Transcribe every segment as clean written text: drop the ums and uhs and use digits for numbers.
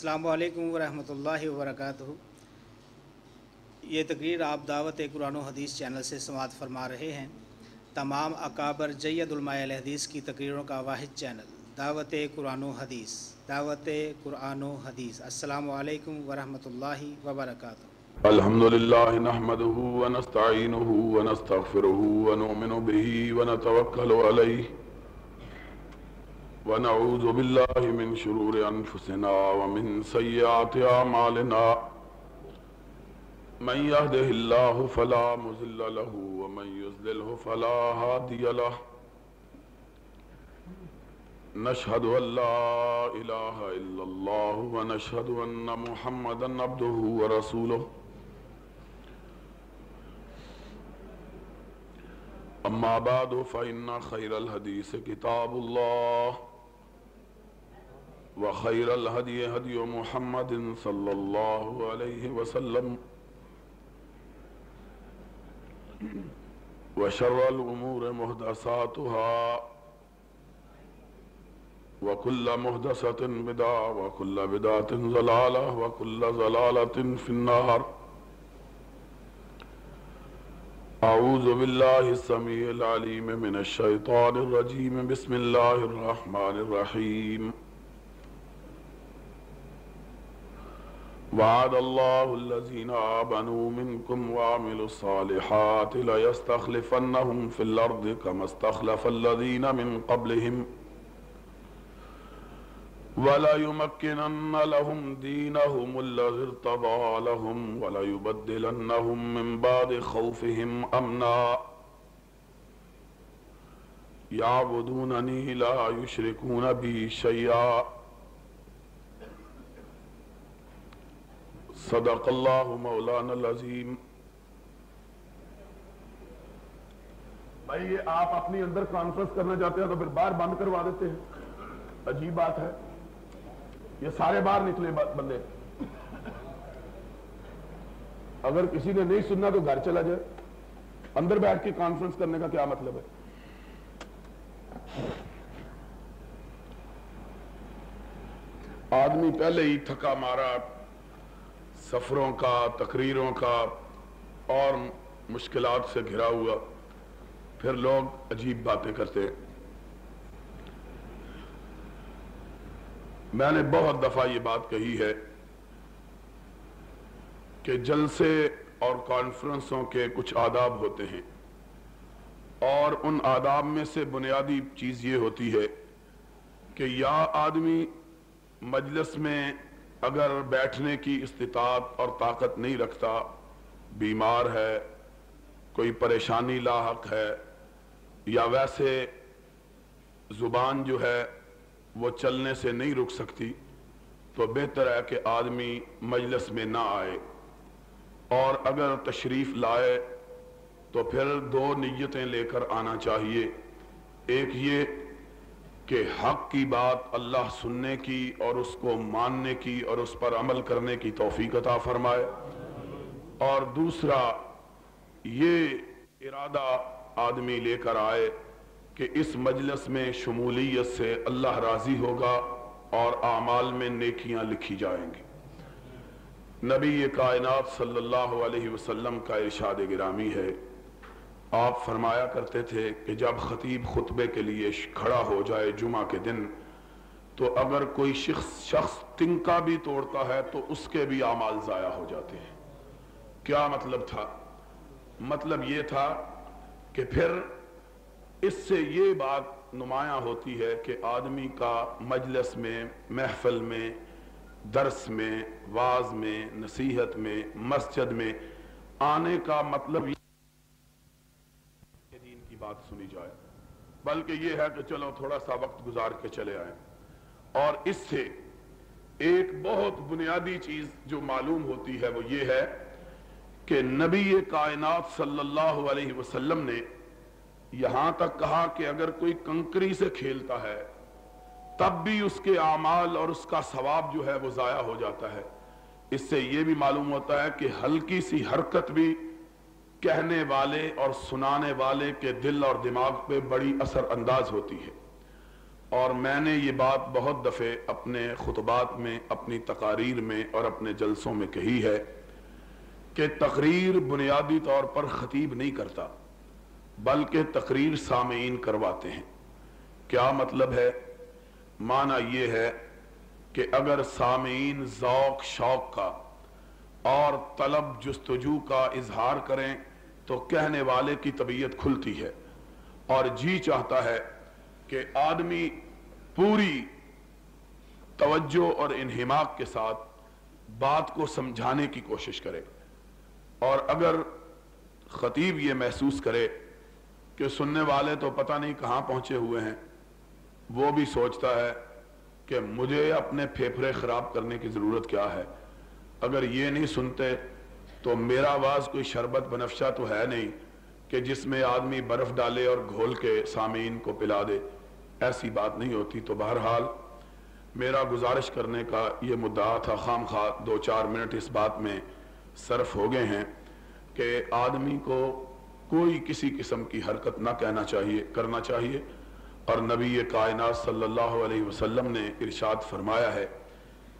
السلام علیکم ورحمۃ اللہ وبرکاتہ۔ یہ تقریر آپ دعوت قرآن و حدیث چینل سے سماعت فرما رہے ہیں۔ تمام اکابر جید علماء اہل حدیث کی تقریروں کا واحد چینل دعوت قرآن و حدیث۔ دعوت قرآن و حدیث۔ السلام علیکم ورحمۃ اللہ وبرکاتہ۔ الحمد لله نحمده ونستعينه ونستغفره ونؤمن به ونتوكل عليه ونعوذ بالله من شرور أنفسنا ومن سيئات أعمالنا من يهده الله فلا مضل له ومن يضلله فلا هادي له نشهد أن لا إله إلا الله ونشهد أن محمدا عبده ورسوله أما بعد فإن خير الحديث كتاب الله وخير الهدي هدي محمد صلى الله عليه وسلم وشر الأمور محدثاتها وكل محدثة بدعة وكل بدعة ضلالة وكل ضلالة في النار۔ اعوذ باللہ السمیع العلیم من الشیطان الرجیم، بسم اللہ الرحمن الرحیم۔ وعد اللہ الذین آمنوا منکم وعملوا الصالحات لیستخلفنہم فی الارض کما استخلف الذین من قبلہم وَلَيُمَكِّنَنَّ لَهُمْ دِينَهُمُ الَّذِي ارْتَضَىٰ لَهُمْ وَلَيُبَدِّلَنَّهُمْ مِنْ بَعْدِ خَوْفِهِمْ أَمْنًا يَعْبُدُونَنِي لَا يُشْرِكُونَ بِي شَيْئًا۔ صدق اللہ مولانا العظیم۔ بھائی یہ آپ اپنی اندر کانفرنس کرنا چاہتے ہیں تو پھر باہر بند کروا دیتے ہیں، عجیب بات ہے۔ یہ سارے باہر نکلے بندے، اگر کسی نے نہیں سننا تو گھر چلا جائے، اندر بیٹھ کے کانفرنس کرنے کا کیا مطلب ہے؟ آدمی پہلے ہی تھکا مارا سفروں کا، تقریروں کا اور مشکلات سے گھرا ہوا، پھر لوگ عجیب باتیں کرتے ہیں۔ میں نے بہت دفعہ یہ بات کہی ہے کہ جلسے اور کانفرنسوں کے کچھ آداب ہوتے ہیں، اور ان آداب میں سے بنیادی چیز یہ ہوتی ہے کہ یا آدمی مجلس میں اگر بیٹھنے کی استطاعت اور طاقت نہیں رکھتا، بیمار ہے، کوئی پریشانی لاحق ہے، یا ویسے زبان جو ہے وہ چلنے سے نہیں رک سکتی، تو بہتر ہے کہ آدمی مجلس میں نہ آئے، اور اگر تشریف لائے تو پھر دو نیتیں لے کر آنا چاہیے۔ ایک یہ کہ حق کی بات اللہ سننے کی اور اس کو ماننے کی اور اس پر عمل کرنے کی توفیق عطا فرمائے، اور دوسرا یہ ارادہ آدمی لے کر آئے کہ اس مجلس میں شمولیت سے اللہ راضی ہوگا اور اعمال میں نیکیاں لکھی جائیں گی۔ نبی کائنات صلی اللہ علیہ وسلم کا ارشاد گرامی ہے، آپ فرمایا کرتے تھے کہ جب خطیب خطبے کے لیے کھڑا ہو جائے جمعہ کے دن، تو اگر کوئی شخص تنکا بھی توڑتا ہے تو اس کے بھی اعمال ضائع ہو جاتے ہیں۔ کیا مطلب تھا؟ مطلب یہ تھا کہ پھر اس سے یہ بات نمایاں ہوتی ہے کہ آدمی کا مجلس میں، محفل میں، درس میں، واعظ میں، نصیحت میں، مسجد میں آنے کا مطلب یہ کہ دین کی بات سنی جائے، بلکہ یہ ہے کہ چلو تھوڑا سا وقت گزار کے چلے آئیں۔ اور اس سے ایک بہت بنیادی چیز جو معلوم ہوتی ہے وہ یہ ہے کہ نبی کائنات صلی اللہ علیہ وسلم نے یہاں تک کہا کہ اگر کوئی کنکری سے کھیلتا ہے تب بھی اس کے اعمال اور اس کا ثواب جو ہے وہ ضائع ہو جاتا ہے۔ اس سے یہ بھی معلوم ہوتا ہے کہ ہلکی سی حرکت بھی کہنے والے اور سنانے والے کے دل اور دماغ پہ بڑی اثر انداز ہوتی ہے۔ اور میں نے یہ بات بہت دفعے اپنے خطبات میں، اپنی تقاریر میں اور اپنے جلسوں میں کہی ہے کہ تقریر بنیادی طور پر خطیب نہیں کرتا، بلکہ تقریر سامعین کرواتے ہیں۔ کیا مطلب ہے؟ معنی یہ ہے کہ اگر سامعین ذوق شوق کا اور طلب جستجو کا اظہار کریں تو کہنے والے کی طبیعت کھلتی ہے اور جی چاہتا ہے کہ آدمی پوری توجہ اور انہماک کے ساتھ بات کو سمجھانے کی کوشش کرے۔ اور اگر خطیب یہ محسوس کرے کہ سننے والے تو پتہ نہیں کہاں پہنچے ہوئے ہیں، وہ بھی سوچتا ہے کہ مجھے اپنے پھیپھڑے خراب کرنے کی ضرورت کیا ہے، اگر یہ نہیں سنتے تو میرا آواز کوئی شربت بنفشہ تو ہے نہیں کہ جس میں آدمی برف ڈالے اور گھول کے سامعین کو پلا دے، ایسی بات نہیں ہوتی۔ تو بہرحال میرا گزارش کرنے کا یہ مدعا تھا، خام خواہ 2-4 منٹ اس بات میں صرف ہو گئے ہیں کہ آدمی کو کوئی کسی قسم کی حرکت نہ کرنا چاہیے، اور نبی کائنات صلی اللہ علیہ وسلم نے ارشاد فرمایا ہے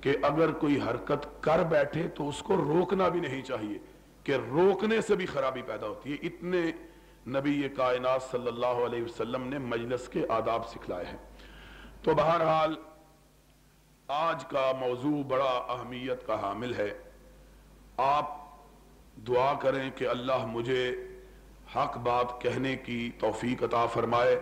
کہ اگر کوئی حرکت کر بیٹھے تو اس کو روکنا بھی نہیں چاہیے، کہ روکنے سے بھی خرابی پیدا ہوتی ہے۔ اتنے نبی کائنات صلی اللہ علیہ وسلم نے مجلس کے آداب سکھلائے ہیں۔ تو بہرحال آج کا موضوع بڑا اہمیت کا حامل ہے۔ آپ دعا کریں کہ اللہ مجھے حق بات کہنے کی توفیق عطا فرمائے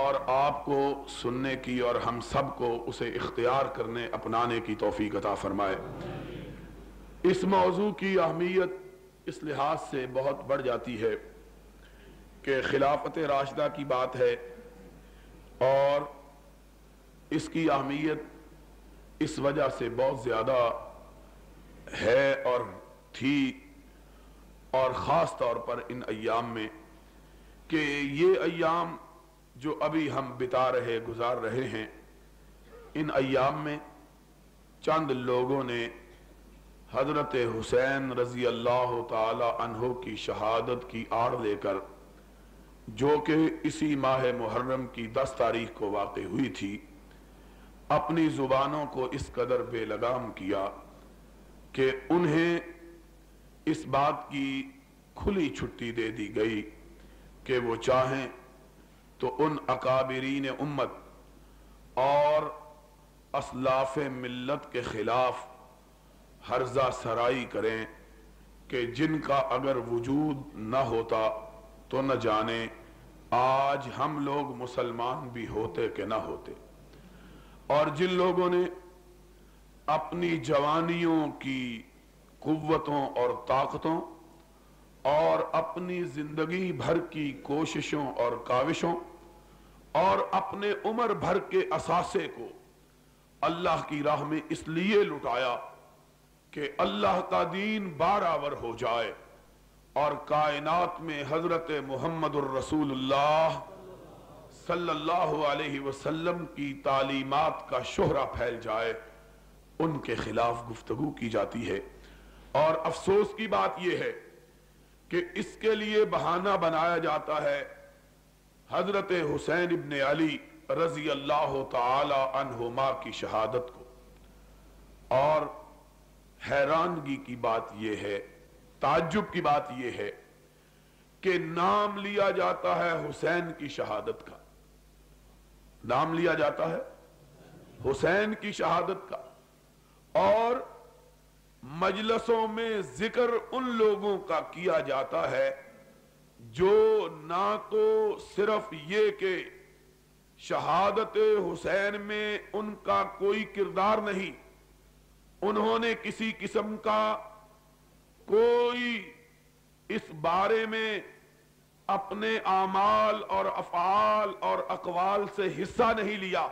اور آپ کو سننے کی اور ہم سب کو اسے اختیار کرنے اپنانے کی توفیق عطا فرمائے۔ اس موضوع کی اہمیت اس لحاظ سے بہت بڑھ جاتی ہے کہ خلافت راشدہ کی بات ہے، اور اس کی اہمیت اس وجہ سے بہت زیادہ ہے اور تھی، اور خاص طور پر ان ایام میں، کہ یہ ایام جو ابھی ہم گزار رہے ہیں، ان ایام میں چند لوگوں نے حضرت حسین رضی اللہ تعالی عنہ کی شہادت کی آڑ لے کر، جو کہ اسی ماہ محرم کی 10 تاریخ کو واقع ہوئی تھی، اپنی زبانوں کو اس قدر بے لگام کیا کہ انہیں اس بات کی کھلی چھٹی دے دی گئی کہ وہ چاہیں تو ان اکابرین امت اور اسلاف ملت کے خلاف ہرزہ سرائی کریں کہ جن کا اگر وجود نہ ہوتا تو نہ جانے آج ہم لوگ مسلمان بھی ہوتے کہ نہ ہوتے۔ اور جن لوگوں نے اپنی جوانیوں کی قوتوں اور طاقتوں اور اپنی زندگی بھر کی کوششوں اور کاوشوں اور اپنے عمر بھر کے اثاثے کو اللہ کی راہ میں اس لیے لٹایا کہ اللہ کا دین بارآور ہو جائے اور کائنات میں حضرت محمد الرسول اللہ صلی اللہ علیہ وسلم کی تعلیمات کا شہرہ پھیل جائے، ان کے خلاف گفتگو کی جاتی ہے۔ اور افسوس کی بات یہ ہے کہ اس کے لیے بہانہ بنایا جاتا ہے حضرت حسین ابن علی رضی اللہ تعالی عنہما کی شہادت کو۔ اور حیرانگی کی بات یہ ہے، تعجب کی بات یہ ہے کہ نام لیا جاتا ہے حسین کی شہادت کا، نام لیا جاتا ہے حسین کی شہادت کا، اور مجلسوں میں ذکر ان لوگوں کا کیا جاتا ہے جو نہ تو صرف یہ کہ شہادت حسین میں ان کا کوئی کردار نہیں، انہوں نے کسی قسم کا کوئی اس بارے میں اپنے اعمال اور افعال اور اقوال سے حصہ نہیں لیا،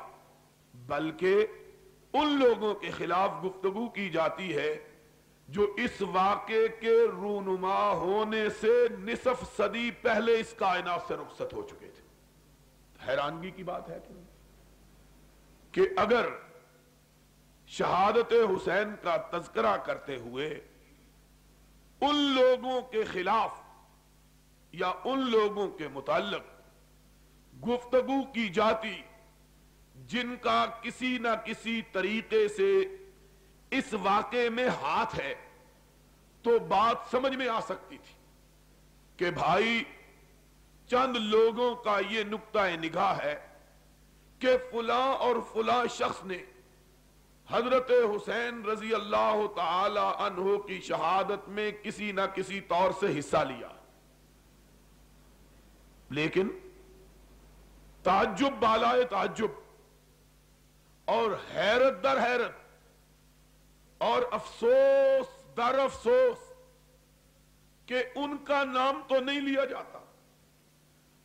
بلکہ ان لوگوں کے خلاف گفتگو کی جاتی ہے جو اس واقعے کے رونما ہونے سے نصف صدی پہلے اس کائنات سے رخصت ہو چکے تھے۔ حیرانگی کی بات ہے کہ اگر شہادت حسین کا تذکرہ کرتے ہوئے ان لوگوں کے خلاف یا ان لوگوں کے متعلق گفتگو کی جاتی جن کا کسی نہ کسی طریقے سے اس واقعے میں ہاتھ ہے تو بات سمجھ میں آ سکتی تھی کہ بھائی چند لوگوں کا یہ نقطہ نگاہ ہے کہ فلاں اور فلاں شخص نے حضرت حسین رضی اللہ تعالی عنہ کی شہادت میں کسی نہ کسی طور سے حصہ لیا، لیکن تعجب بالائے تعجب اور حیرت در حیرت اور افسوس در افسوس کہ ان کا نام تو نہیں لیا جاتا،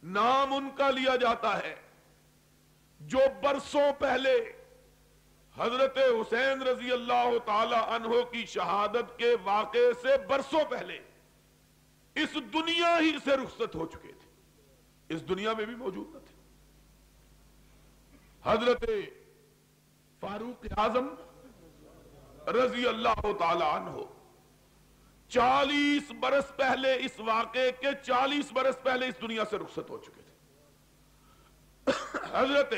نام ان کا لیا جاتا ہے جو برسوں پہلے حضرت حسین رضی اللہ تعالی عنہ کی شہادت کے واقعے سے برسوں پہلے اس دنیا ہی سے رخصت ہو چکے تھے، اس دنیا میں بھی موجود نہ تھے۔ حضرت فاروق اعظم رضی اللہ تعالی عنہ 40 برس پہلے، اس واقعے کے 40 برس پہلے اس دنیا سے رخصت ہو چکے تھے۔ حضرت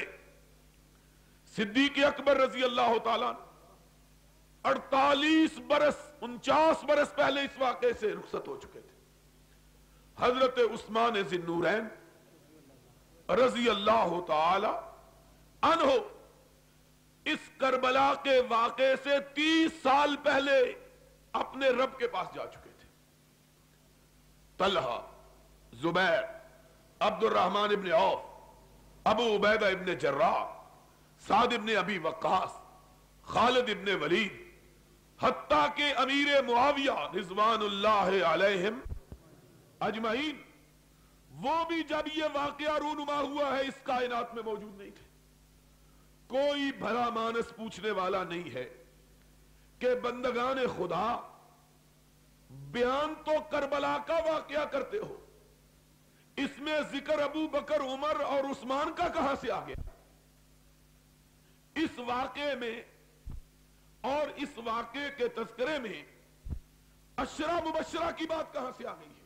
صدیق اکبر رضی اللہ تعالی عنہ 48 برس 49 برس پہلے اس واقعے سے رخصت ہو چکے تھے۔ حضرت عثمان ذی النورین رضی اللہ تعالی عنہ اس کربلا کے واقعے سے 30 سال پہلے اپنے رب کے پاس جا چکے تھے۔ طلحہ، زبیر، عبد الرحمن ابن عوف، ابو عبیدہ ابن جراح، سعد ابن ابی وقاص، خالد ابن ولید، حتیٰ کہ امیر معاویہ رضوان اللہ علیہم اجمعین، وہ بھی جب یہ واقعہ رونما ہوا ہے اس کائنات میں موجود نہیں تھے۔ کوئی بھلا مانس پوچھنے والا نہیں ہے کہ بندگان خدا بیان تو کربلا کا واقعہ کرتے ہو، اس میں ذکر ابو بکر، عمر اور عثمان کا کہاں سے آ گیا؟ اس واقعے میں اور اس واقعے کے تذکرے میں عشرہ مبشرہ کی بات کہاں سے آ گئی ہے؟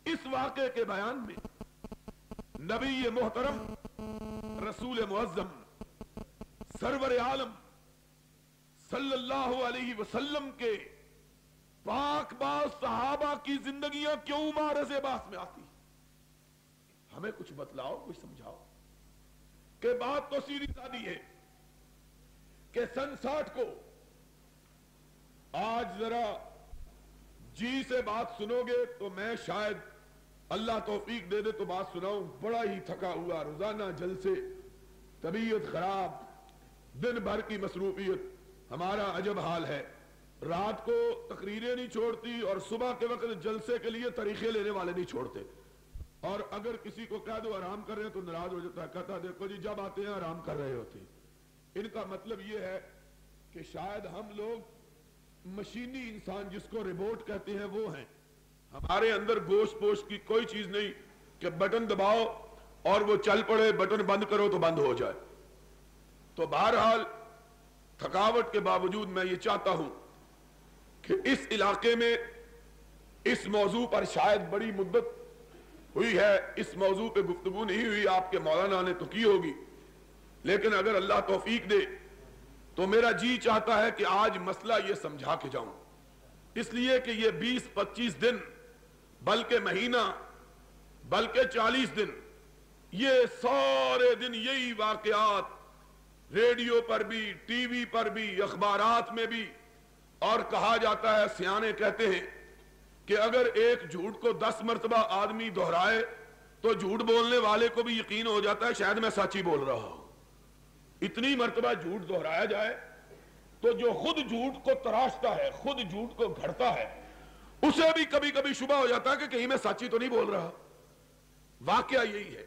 اس واقعے کے بیان میں نبی محترم رسول معظم سرور عالم صلی اللہ علیہ وسلم کے پاک باز صحابہ کی زندگیاں کیوں معرض بحث میں آتی؟ ہمیں کچھ بتلاؤ، کچھ سمجھاؤ کہ بات تو سیدھی سادی ہے کہ سن 60 کو آج ذرا جی سے بات سنو گے تو میں شاید اللہ توفیق دے دے تو بات سناؤں۔ بڑا ہی تھکا ہوا، روزانہ جلسے، طبیعت خراب، دن بھر کی مصروفیت، ہمارا عجب حال ہے۔ رات کو تقریریں نہیں چھوڑتی اور صبح کے وقت جلسے کے لیے طریقے لینے والے نہیں چھوڑتے، اور اگر کسی کو کہہ دو آرام کر رہے ہیں تو ناراض ہو جاتا ہے، کہتا ہے دیکھو جی جب آتے ہیں آرام کر رہے ہوتے ہیں۔ ان کا مطلب یہ ہے کہ شاید ہم لوگ مشینی انسان جس کو روبوٹ کہتے ہیں وہ ہیں، ہمارے اندر گوشت پوشت کی کوئی چیز نہیں کہ بٹن دباؤ اور وہ چل پڑے، بٹن بند کرو تو بند ہو جائے۔ تو بہرحال تھکاوٹ کے باوجود میں یہ چاہتا ہوں کہ اس علاقے میں اس موضوع پر شاید بڑی مدت ہوئی ہے، اس موضوع پہ گفتگو نہیں ہوئی، آپ کے مولانا نے تو کی ہوگی، لیکن اگر اللہ توفیق دے تو میرا جی چاہتا ہے کہ آج مسئلہ یہ سمجھا کے جاؤں، اس لیے کہ یہ 20-25 دن بلکہ مہینہ بلکہ 40 دن یہ سارے دن یہی واقعات ریڈیو پر بھی، ٹی وی پر بھی، اخبارات میں بھی، اور کہا جاتا ہے، سیانے کہتے ہیں کہ اگر ایک جھوٹ کو 10 مرتبہ آدمی دہرائے تو جھوٹ بولنے والے کو بھی یقین ہو جاتا ہے شاید میں سچ ہی بول رہا ہوں۔ اتنی مرتبہ جھوٹ دہرایا جائے تو جو خود جھوٹ کو تراشتا ہے، خود جھوٹ کو گھڑتا ہے، اسے بھی کبھی کبھی شبہ ہو جاتا ہے کہ کہیں میں سچ ہی تو نہیں بول رہا۔ واقعہ یہی ہے،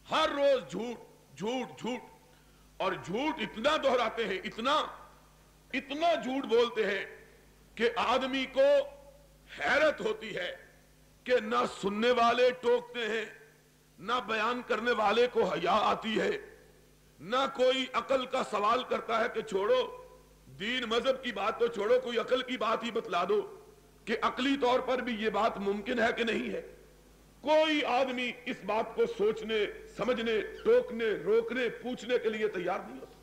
ہر روز جھوٹ جھوٹ جھوٹ، اور جھوٹ اتنا دہراتے ہیں، اتنا جھوٹ بولتے ہیں کہ آدمی کو حیرت ہوتی ہے کہ نہ سننے والے ٹوکتے ہیں، نہ بیان کرنے والے کو حیا آتی ہے، نہ کوئی عقل کا سوال کرتا ہے کہ چھوڑو دین مذہب کی بات تو چھوڑو، کوئی عقل کی بات ہی بتلا دو کہ عقلی طور پر بھی یہ بات ممکن ہے کہ نہیں ہے۔ کوئی آدمی اس بات کو سوچنے سمجھنے ٹوکنے روکنے پوچھنے کے لیے تیار نہیں ہوتا.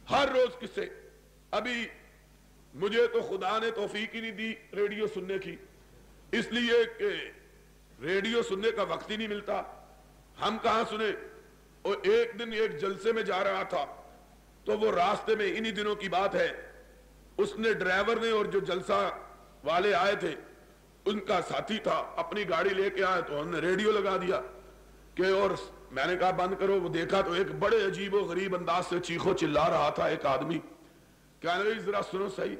ہر روز قصے. ابھی مجھے تو خدا نے توفیق ہی نہیں دی ریڈیو سننے کی، اس لیے کہ ریڈیو سننے کا وقت ہی نہیں ملتا. ہم کہاں سنے. اور ایک دن ایک جلسے میں جا رہا تھا تو وہ راستے میں انہی دنوں کی بات ہے، اس نے ڈرائیور نے اور جو جلسہ والے آئے تھے ان کا ساتھی تھا اپنی گاڑی لے کے آئے تو انہوں نے ریڈیو لگا دیا کہ، اور میں نے کہا بند کرو. وہ دیکھا تو ایک بڑے عجیب و غریب انداز سے چیخو چلا رہا تھا ایک آدمی. کہنے لگے ذرا سنو صحیح.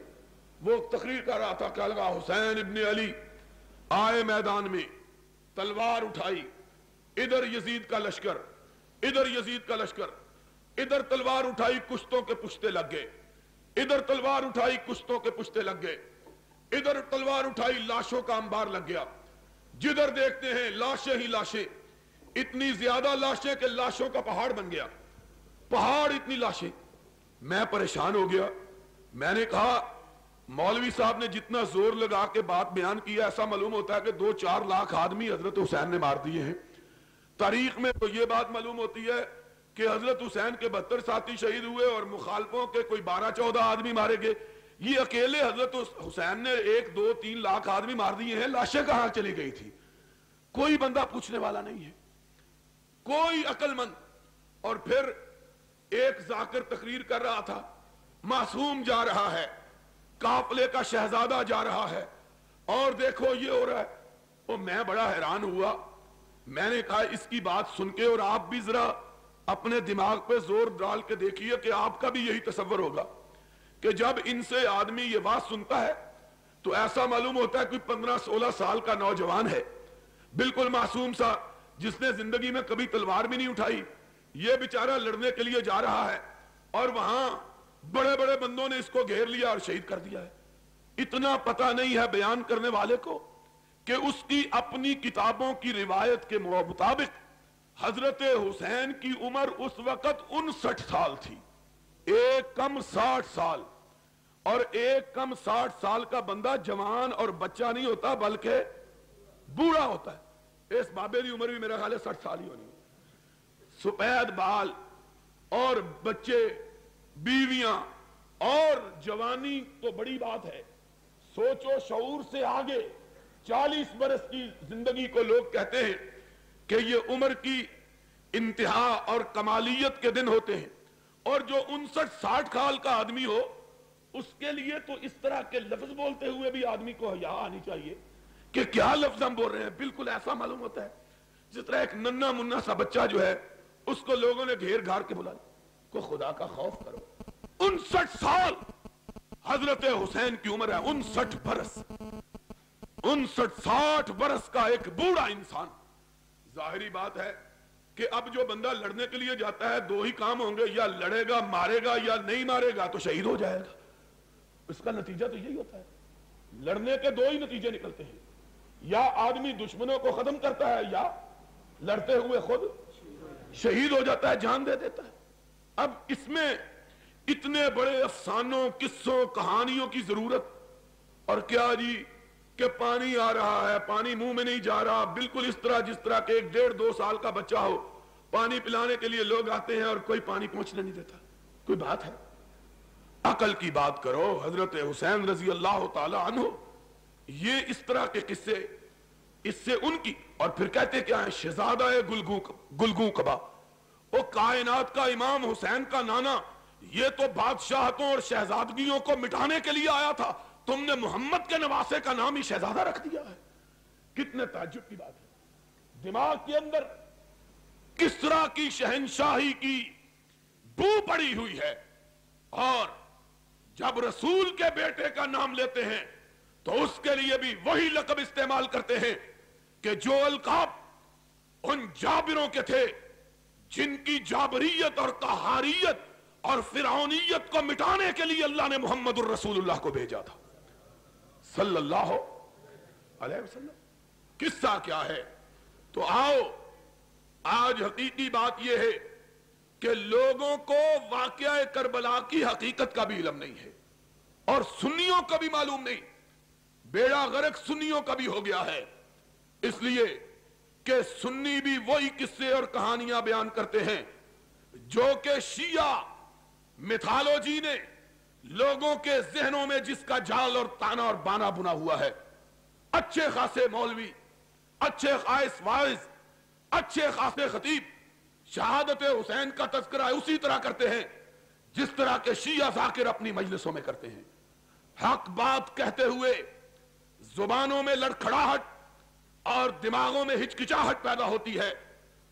وہ تقریر کر رہا تھا، کہنے لگا حسین ابن علی آئے میدان میں، تلوار اٹھائی، ادھر یزید کا لشکر، ادھر یزید کا لشکر، ادھر تلوار اٹھائی کشتوں کے پشتے لگ گئے، ادھر تلوار اٹھائی کشتوں کے پشتے لگ گئے، ادھر تلوار اٹھائی لاشوں کا انبار لگ گیا. جدھر دیکھتے ہیں لاشیں ہی لاشیں، اتنی زیادہ لاشیں کہ لاشوں کا پہاڑ بن گیا. پہاڑ اتنی لاشیں. میں پریشان ہو گیا. میں نے کہا مولوی صاحب نے جتنا زور لگا کے بات بیان کیا ایسا معلوم ہوتا ہے کہ 2-4 لاکھ آدمی حضرت حسین نے مار دیے ہیں. تاریخ میں تو یہ بات معلوم ہوتی ہے کہ حضرت حسین کے 72 ساتھی شہید ہوئے اور مخالفوں کے کوئی 12-14 آدمی مارے گئے. یہ اکیلے حضرت حسین نے 1-2-3 لاکھ آدمی مار دیے ہیں. لاشیں کہاں چلی گئی تھی؟ کوئی بندہ پوچھنے والا نہیں ہے، کوئی عقل مند. اور پھر ایک ذاکر تقریر کر رہا تھا، معصوم جا رہا ہے، قافلے کا شہزادہ جا رہا ہے، اور دیکھو یہ ہو رہا ہے. اور میں بڑا حیران ہوا. میں نے کہا اس کی بات سن کے اور آپ بھی ذرا اپنے دماغ پہ زور ڈال کے دیکھیے کہ آپ کا بھی یہی تصور ہوگا کہ جب ان سے آدمی یہ بات سنتا ہے تو ایسا معلوم ہوتا ہے کوئی 15-16 سال کا نوجوان ہے، بالکل معصوم سا، جس نے زندگی میں کبھی تلوار بھی نہیں اٹھائی. یہ بیچارہ لڑنے کے لیے جا رہا ہے اور وہاں بڑے بڑے بندوں نے اس کو گھیر لیا اور شہید کر دیا ہے. اتنا پتہ نہیں ہے بیان کرنے والے کو کہ اس کی اپنی کتابوں کی روایت کے مطابق حضرت حسین کی عمر اس وقت 59 سال تھی. ایک کم 60 سال، اور ایک کم 60 سال کا بندہ جوان اور بچہ نہیں ہوتا بلکہ بوڑھا ہوتا ہے. اس بابے کی عمر بھی میرا خیال ہے 60 سال ہی ہونی. سفید بال اور بچے، بیویاں اور جوانی تو بڑی بات ہے. سوچ و شعور سے آگے 40 برس کی زندگی کو لوگ کہتے ہیں کہ یہ عمر کی انتہا اور کمالیت کے دن ہوتے ہیں. اور جو 59-60 سال کا آدمی ہو اس کے لیے تو اس طرح کے لفظ بولتے ہوئے بھی آدمی کو حیا آنی چاہیے کہ کیا لفظ ہم بول رہے ہیں. بالکل ایسا معلوم ہوتا ہے جس طرح ایک ننھا منھا سا بچہ جو ہے اس کو لوگوں نے گھیر گھار کے بلا کو خدا کا خوف کرو. 59 سال حضرت حسین کی عمر ہے. 59 برس، 59-60 برس کا ایک بوڑھا انسان. ظاہری بات ہے کہ اب جو بندہ لڑنے کے لیے جاتا ہے 2 ہی کام ہوں گے، یا لڑے گا مارے گا، یا نہیں مارے گا تو شہید ہو جائے گا. اس کا نتیجہ تو یہی ہوتا ہے. لڑنے کے 2 ہی نتیجے نکلتے ہیں، یا آدمی دشمنوں کو ختم کرتا ہے یا لڑتے ہوئے خود شہید ہو جاتا ہے، جان دے دیتا ہے. اب اس میں اتنے بڑے افسانوں، قصوں، کہانیوں کی ضرورت. اور کیا جی کہ پانی آ رہا ہے، پانی منہ میں نہیں جا رہا، بالکل اس طرح جس طرح کہ 1.5-2 سال کا بچہ ہو، پانی پلانے کے لیے لوگ آتے ہیں اور کوئی پانی پہنچنے نہیں دیتا. کوئی بات ہے؟ عقل کی بات کرو. حضرت حسین رضی اللہ تعالی عنہ، یہ اس طرح کے قصے، اس سے ان کی. اور پھر کہتے کیا ہیں؟ شہزادہ گلگوں کبا. وہ کائنات کا امام حسین کا نانا، یہ تو بادشاہتوں اور شہزادگیوں کو مٹانے کے لیے آیا تھا، تم نے محمد کے نواسے کا نام ہی شہزادہ رکھ دیا ہے. کتنے تعجب کی بات ہے. دماغ کے اندر کس طرح کی شہنشاہی کی بو پڑی ہوئی ہے. اور جب رسول کے بیٹے کا نام لیتے ہیں تو اس کے لیے بھی وہی لقب استعمال کرتے ہیں کہ جو القاب ان جابروں کے تھے جن کی جابریت اور قہاریت اور فرعونیت کو مٹانے کے لیے اللہ نے محمد الرسول اللہ کو بھیجا تھا صلی اللہ علیہ وسلم. قصہ کیا ہے؟ تو آؤ آج حقیقی بات یہ ہے کہ لوگوں کو واقعہ کربلا کی حقیقت کا بھی علم نہیں ہے اور سنیوں کا بھی معلوم نہیں. بیڑا غرق سنیوں کا بھی ہو گیا ہے. اس لیے کہ سنی بھی وہی قصے اور کہانیاں بیان کرتے ہیں جو کہ شیعہ میتھالوجی نے لوگوں کے ذہنوں میں جس کا جال اور تانا اور بانا بنا ہوا ہے۔ اچھے خاصے مولوی، اچھے خاص واعظ، اچھے خاصے خطیب شہادت حسین کا تذکرہ اسی طرح کرتے ہیں جس طرح کے شیعہ ذاکر اپنی مجلسوں میں کرتے ہیں۔ حق بات کہتے ہوئے زبانوں میں لڑکھڑاہٹ اور دماغوں میں ہچکچاہٹ پیدا ہوتی ہے۔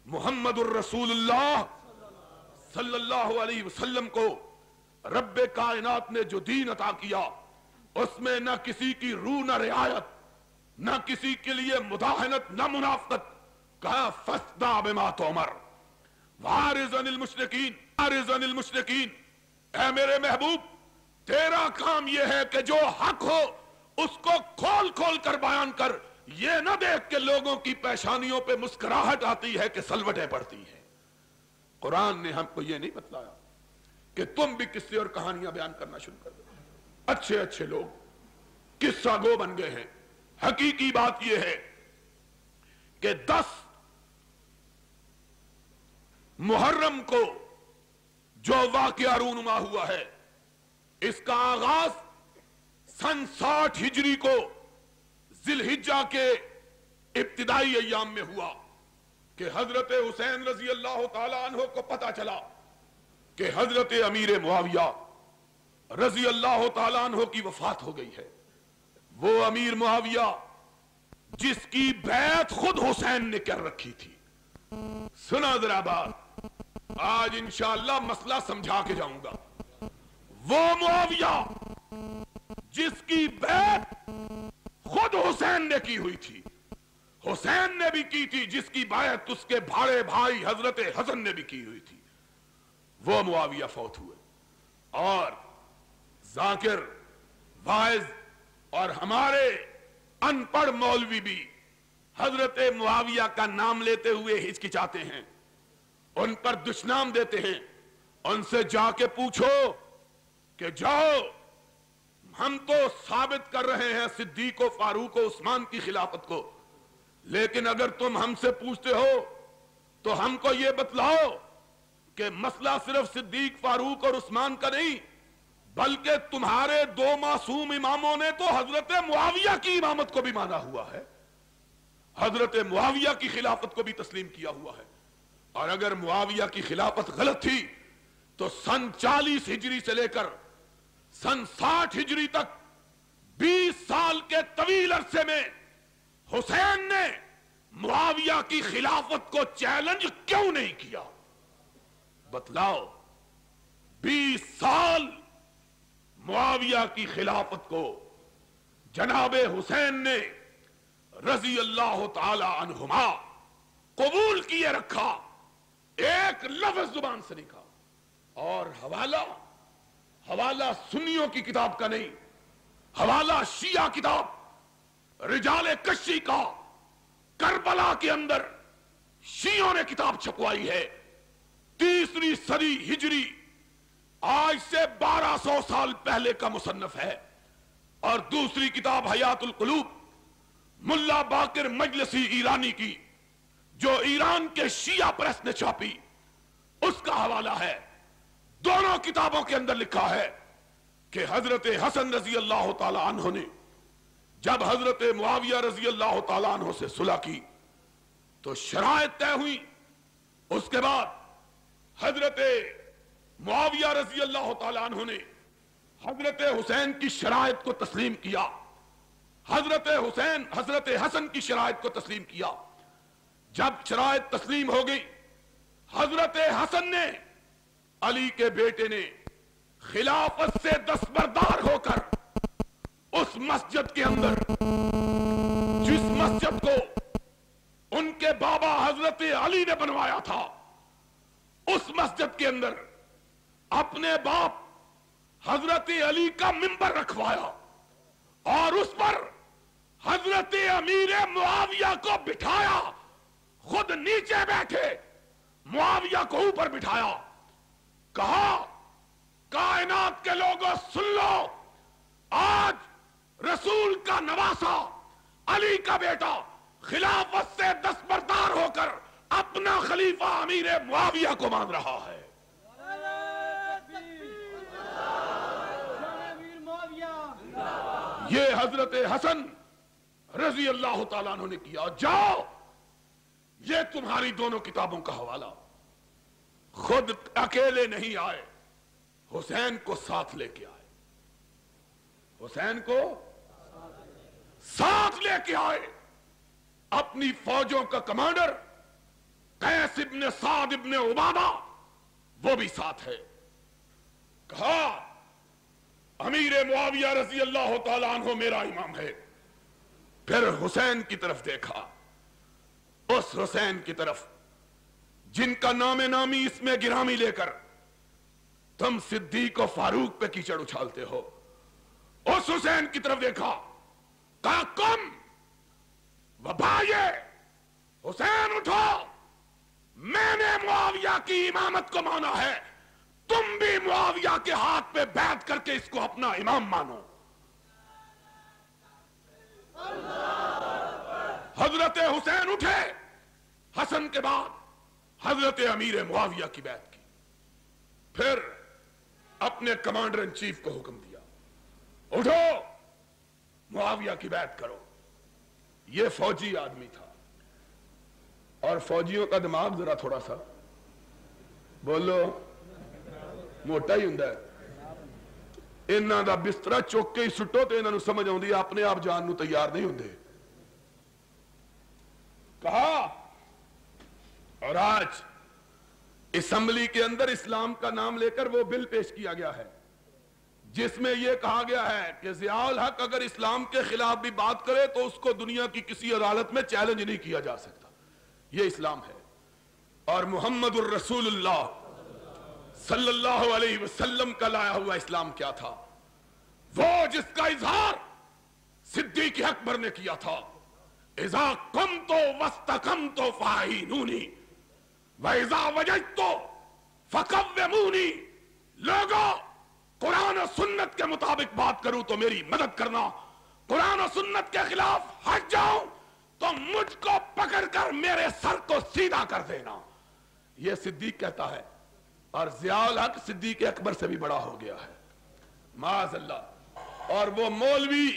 محمد الرسول اللہ صلی اللہ علیہ وسلم کو رب کائنات نے جو دین عطا کیا اس میں نہ کسی کی روح نہ رعایت، نہ کسی کے لیے مداہنت نہ منافقت۔ کہا فَاسْدَعْ بِمَا تُؤْمَرْ وَأَعْرِضْ عَنِ الْمُشْرِكِينَ أَعْرِضْ عَنِ الْمُشْرِكِينَ۔ اے میرے محبوب، تیرا کام یہ ہے کہ جو حق ہو اس کو کھول کھول کر بیان کر، یہ نہ دیکھ کہ لوگوں کی پیشانیوں پہ مسکراہٹ آتی ہے کہ سلوٹیں پڑتی ہیں۔ قرآن نے ہم کو یہ نہیں بتلایا کہ تم بھی قصے اور کہانیاں بیان کرنا شروع کر دو۔ اچھے اچھے لوگ قصہ گو بن گئے ہیں۔ حقیقی بات یہ ہے کہ 10 محرم کو جو واقعہ رونما ہوا ہے اس کا آغاز سن 60 ہجری کو ذی الحجہ کے ابتدائی ایام میں ہوا کہ حضرت حسین رضی اللہ تعالیٰ عنہ کو پتا چلا کہ حضرت امیر معاویہ رضی اللہ تعالیٰ عنہ کی وفات ہو گئی ہے۔ وہ امیر معاویہ جس کی بیعت خود حسین نے کر رکھی تھی۔ سنا ذرا بات، آج انشاءاللہ مسئلہ سمجھا کے جاؤں گا۔ وہ معاویہ جس کی بیعت خود حسین نے کی ہوئی تھی، حسین نے بھی کی تھی، جس کی بیعت اس کے بھاڑے بھائی حضرت حسن نے بھی کی ہوئی تھی، وہ معاویہ فوت ہوئے۔ اور ذاکر، واعظ اور ہمارے ان پڑھ مولوی بھی حضرت معاویہ کا نام لیتے ہوئے ہچکچاتے ہیں، ان پر دشنام دیتے ہیں۔ ان سے جا کے پوچھو کہ جاؤ، ہم تو ثابت کر رہے ہیں صدیق و فاروق و عثمان کی خلافت کو، لیکن اگر تم ہم سے پوچھتے ہو تو ہم کو یہ بتلاؤ کہ مسئلہ صرف صدیق، فاروق اور عثمان کا نہیں، بلکہ تمہارے 2 معصوم اماموں نے تو حضرت معاویہ کی امامت کو بھی مانا ہوا ہے، حضرت معاویہ کی خلافت کو بھی تسلیم کیا ہوا ہے۔ اور اگر معاویہ کی خلافت غلط تھی تو سن 40 ہجری سے لے کر سن 60 ہجری تک 20 سال کے طویل عرصے میں حسین نے معاویہ کی خلافت کو چیلنج کیوں نہیں کیا؟ بتلاؤ۔ 20 سال معاویہ کی خلافت کو جناب حسین نے رضی اللہ تعالی عنہما قبول کیے رکھا، ایک لفظ زبان سے نہیں کہا۔ اور حوالہ سنیوں کی کتاب کا نہیں، حوالہ شیعہ کتاب رجال کشی کا، کربلا کے اندر شیعوں نے کتاب چھپوائی ہے، 3 صدی ہجری، آج سے 1200 سال پہلے کا مصنف ہے۔ اور دوسری کتاب حیات القلوب ملا باقر مجلسی ایرانی کی، جو ایران کے شیعہ پریس نے چھاپی، اس کا حوالہ ہے۔ دونوں کتابوں کے اندر لکھا ہے کہ حضرت حسن رضی اللہ تعالی عنہ نے جب حضرت معاویہ رضی اللہ تعالی عنہ سے صلح کی تو شرائط طے ہوئی، اس کے بعد حضرت معاویہ رضی اللہ تعالی عنہ نے حضرت حسین کی شرائط کو تسلیم کیا، حضرت حسن کی شرائط کو تسلیم کیا۔ جب شرائط تسلیم ہو گئی، حضرت حسن نے، علی کے بیٹے نے، خلافت سے دستبردار ہو کر اس مسجد کے اندر، جس مسجد کو ان کے بابا حضرت علی نے بنوایا تھا، اس مسجد کے اندر اپنے باپ حضرت علی کا منبر رکھوایا اور اس پر حضرت امیر معاویہ کو بٹھایا، خود نیچے بیٹھے، معاویہ کو اوپر بٹھایا، کہا کائنات کے لوگوں سن لو، آج رسول کا نواسا، علی کا بیٹا، خلافت سے دستبردار ہو کر اپنا خلیفہ امیر معاویہ کو مان رہا ہے. یہ حضرت حسن رضی اللہ تعالیٰ عنہ نے کیا. جاؤ، یہ تمہاری دونوں کتابوں کا حوالہ. خود اکیلے نہیں آئے، حسین کو ساتھ لے کے آئے. حسین کو ساتھ لے کے آئے. اپنی فوجوں کا کمانڈر قیس ابن سعد ابن عبادہ وہ بھی ساتھ ہے. کہا امیر معاویہ رضی اللہ تعالیٰ عنہ میرا امام ہے. پھر حسین کی طرف دیکھا، اس حسین کی طرف جن کا نام نامی اس میں گرامی لے کر تم صدیق و فاروق پہ کیچڑ اچھالتے ہو. اس حسین کی طرف دیکھا، کہا کم وبائے حسین اٹھو، میں نے معاویہ کی امامت کو مانا ہے، تم بھی معاویہ کے ہاتھ پہ بیعت کر کے اس کو اپنا امام مانو. حضرت حسین اٹھے. حسن کے بعد حضرت امیر معاویہ کی بیعت کی. پھر اپنے کمانڈر ان چیف کو حکم دیا، اٹھو معاویہ کی بیعت کرو. یہ فوجی آدمی تھا، اور فوجیوں کا دماغ ذرا تھوڑا سا بولو موٹا ہی ہوندا ہے. انہاں دا بسترا چوک کے ہی سٹو تے انہاں نوں سمجھ آوندی اپنے آپ جان نوں تیار نہیں ہوندے. کہا، اور آج اسمبلی کے اندر اسلام کا نام لے کر وہ بل پیش کیا گیا ہے جس میں یہ کہا گیا ہے کہ ضیاء الحق اگر اسلام کے خلاف بھی بات کرے تو اس کو دنیا کی کسی عدالت میں چیلنج نہیں کیا جا سکتا. یہ اسلام ہے. اور محمد الرسول اللہ صلی اللہ علیہ وسلم کا لایا ہوا اسلام کیا تھا؟ وہ جس کا اظہار صدیق اکبر نے کیا تھا، اذا قمت واستقمت فاعینونی واذا وجدت فقومونی. لوگوں، قرآن و سنت کے مطابق بات کروں تو میری مدد کرنا، قرآن و سنت کے خلاف ہٹ جاؤں تو مجھ کو پکڑ کر میرے سر کو سیدھا کر دینا. یہ صدیق کہتا ہے. اور ضیاء الحق صدیق اکبر سے بھی بڑا ہو گیا ہے معاذ اللہ. اور وہ مولوی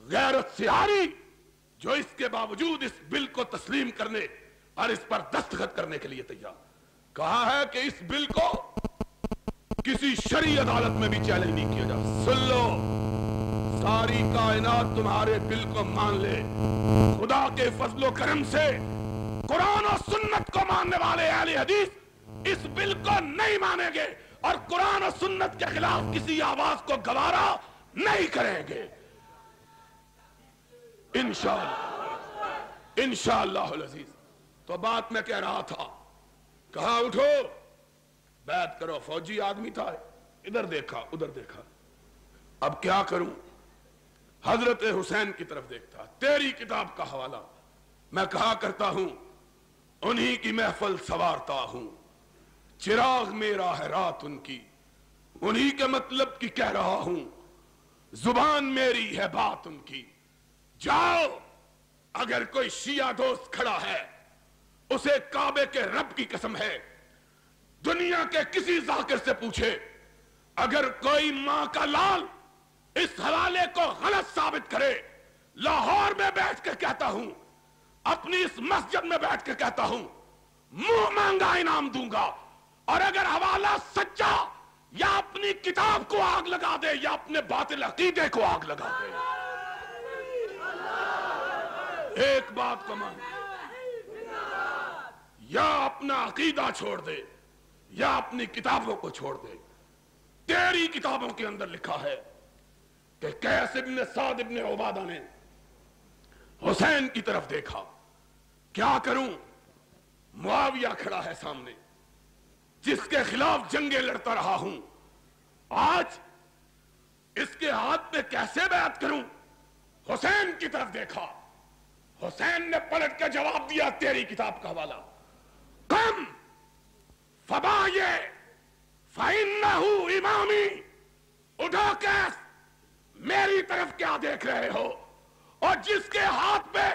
غیرت سیاری جو اس کے باوجود اس بل کو تسلیم کرنے اور اس پر دستخط کرنے کے لیے تیار. کہا ہے کہ اس بل کو کسی شرعی عدالت میں بھی چیلنج نہیں کیا جا. سن لو، ساری کائنات تمہارے بل کو مان لے، خدا کے فضل و کرم سے قرآن و سنت کو ماننے والے اہل حدیث اس بل کو نہیں مانیں گے اور قرآن و سنت کے خلاف کسی آواز کو گوارا نہیں کریں گے انشاءاللہ. انشاءاللہ العزیز. تو بات میں کہہ رہا تھا، کہا اٹھو بیعت کرو. فوجی آدمی تھا، ادھر دیکھا ادھر دیکھا. اب کیا کروں؟ حضرت حسین کی طرف دیکھتا. تیری کتاب کا حوالہ میں کہا کرتا ہوں، انہی کی محفل سوارتا ہوں، چراغ میرا ہے رات ان کی، انہی کے مطلب کی کہہ رہا ہوں، زبان میری ہے بات ان کی. جاؤ، اگر کوئی شیعہ دوست کھڑا ہے، اسے کعبے کے رب کی قسم ہے، دنیا کے کسی ذاکر سے پوچھے، اگر کوئی ماں کا لال اس حوالے کو غلط ثابت کرے، لاہور میں بیٹھ کے کہتا ہوں، اپنی اس مسجد میں بیٹھ کے کہتا ہوں، منہ مانگا انعام دوں گا. اور اگر حوالہ سچا یا اپنی کتاب کو آگ لگا دے یا اپنے باطل عقیدے کو آگ لگا دے، ایک بات کو مان، یا اپنا عقیدہ چھوڑ دے یا اپنی کتابوں کو چھوڑ دے. تیری کتابوں کے اندر لکھا ہے کہ قیس ابن سعد ابن عبادہ نے حسین کی طرف دیکھا. کیا کروں؟ معاویہ کھڑا ہے سامنے، جس کے خلاف جنگیں لڑتا رہا ہوں. آج اس کے ہاتھ پہ کیسے بیعت کروں؟ حسین کی طرف دیکھا. حسین نے پلٹ کے جواب دیا، تیری کتاب کا حوالہ، کم فبایے فَإِنَّهُ امامی. اٹھو قیس، میری طرف کیا دیکھ رہے ہو؟ اور جس کے ہاتھ پہ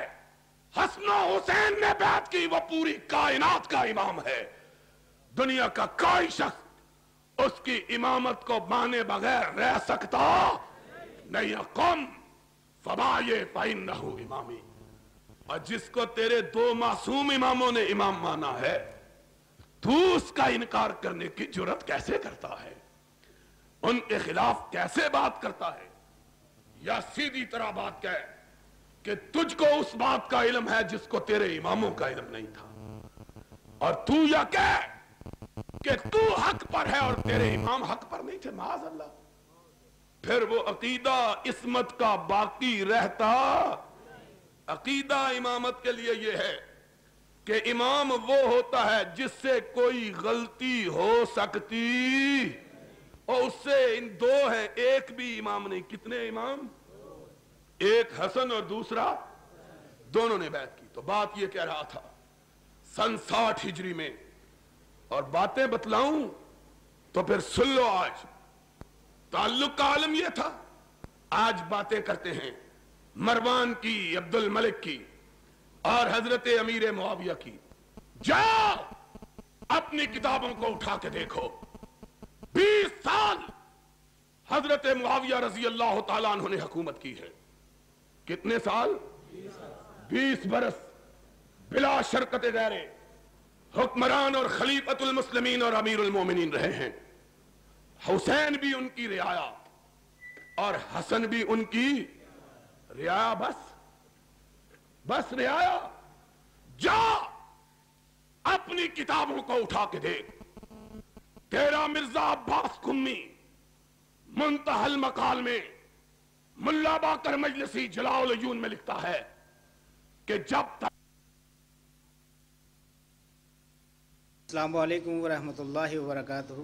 حسن و حسین نے بیعت کی، وہ پوری کائنات کا امام ہے، دنیا کا کوئی شخص اس کی امامت کو مانے بغیر رہ سکتا نہیں۔ قم فبائے فإنہ امامی، اور جس کو تیرے دو معصوم اماموں نے امام مانا ہے، تو اس کا انکار کرنے کی جرات کیسے کرتا ہے؟ ان کے خلاف کیسے بات کرتا ہے؟ یا سیدھی طرح بات کہہ کہ تجھ کو اس بات کا علم ہے جس کو تیرے اماموں کا علم نہیں تھا، اور تو یا کہہ کہ تو حق پر ہے اور تیرے امام حق پر نہیں تھے، معاذ اللہ۔ پھر وہ عقیدہ عصمت کا باقی رہتا۔ عقیدہ امامت کے لیے یہ ہے کہ امام وہ ہوتا ہے جس سے کوئی غلطی ہو سکتی، اور اس سے ان دو ہیں، ایک بھی امام نہیں۔ کتنے امام؟ ایک حسن اور دوسرا، دونوں نے بیعت کی۔ تو بات یہ کہہ رہا تھا سن 60 ہجری میں، اور باتیں بتلاؤں تو پھر سن لو۔ آج تعلق کا عالم یہ تھا، آج باتیں کرتے ہیں مروان کی، عبد الملک کی، اور حضرت امیر معاویہ کی۔ جاؤ اپنی کتابوں کو اٹھا کے دیکھو، 20 سال حضرت معاویہ رضی اللہ تعالیٰ عنہ نے حکومت کی ہے۔ کتنے سال؟ 20 برس بلا شرکت غیرے حکمران اور خلیفۃ المسلمین اور امیر المومنین رہے ہیں۔ حسین بھی ان کی رعایا اور حسن بھی ان کی رعایا، بس رعایا۔ جا اپنی کتابوں کو اٹھا کے دیکھ، تیرا مرزا عباس قمی منتہی المقال میں ملا باقر مجلسی جلاء العیون میں لکھتا ہے کہ جب تک السلام علیکم ورحمۃ اللہ وبرکاتہ۔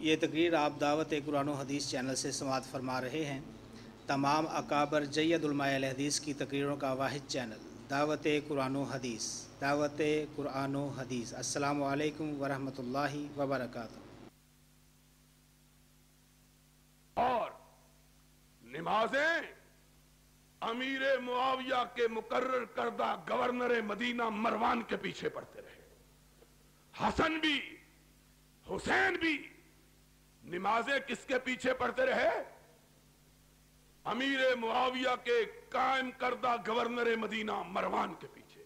یہ تقریر آپ دعوت قرآن و حدیث چینل سے سماعت فرما رہے ہیں۔ تمام اکابر جید علماء اہل حدیث کی تقریروں کا واحد چینل دعوت قرآن و حدیث، دعوت قرآن و حدیث۔ السلام علیکم ورحمۃ اللہ وبرکاتہ۔ اور نمازیں امیر معاویہ کے مقرر کردہ گورنر مدینہ مروان کے پیچھے پڑھتے رہے۔ حسن بھی حسین بھی نمازیں کس کے پیچھے پڑھتے رہے؟ امیر معاویہ کے قائم کردہ گورنر مدینہ مروان کے پیچھے۔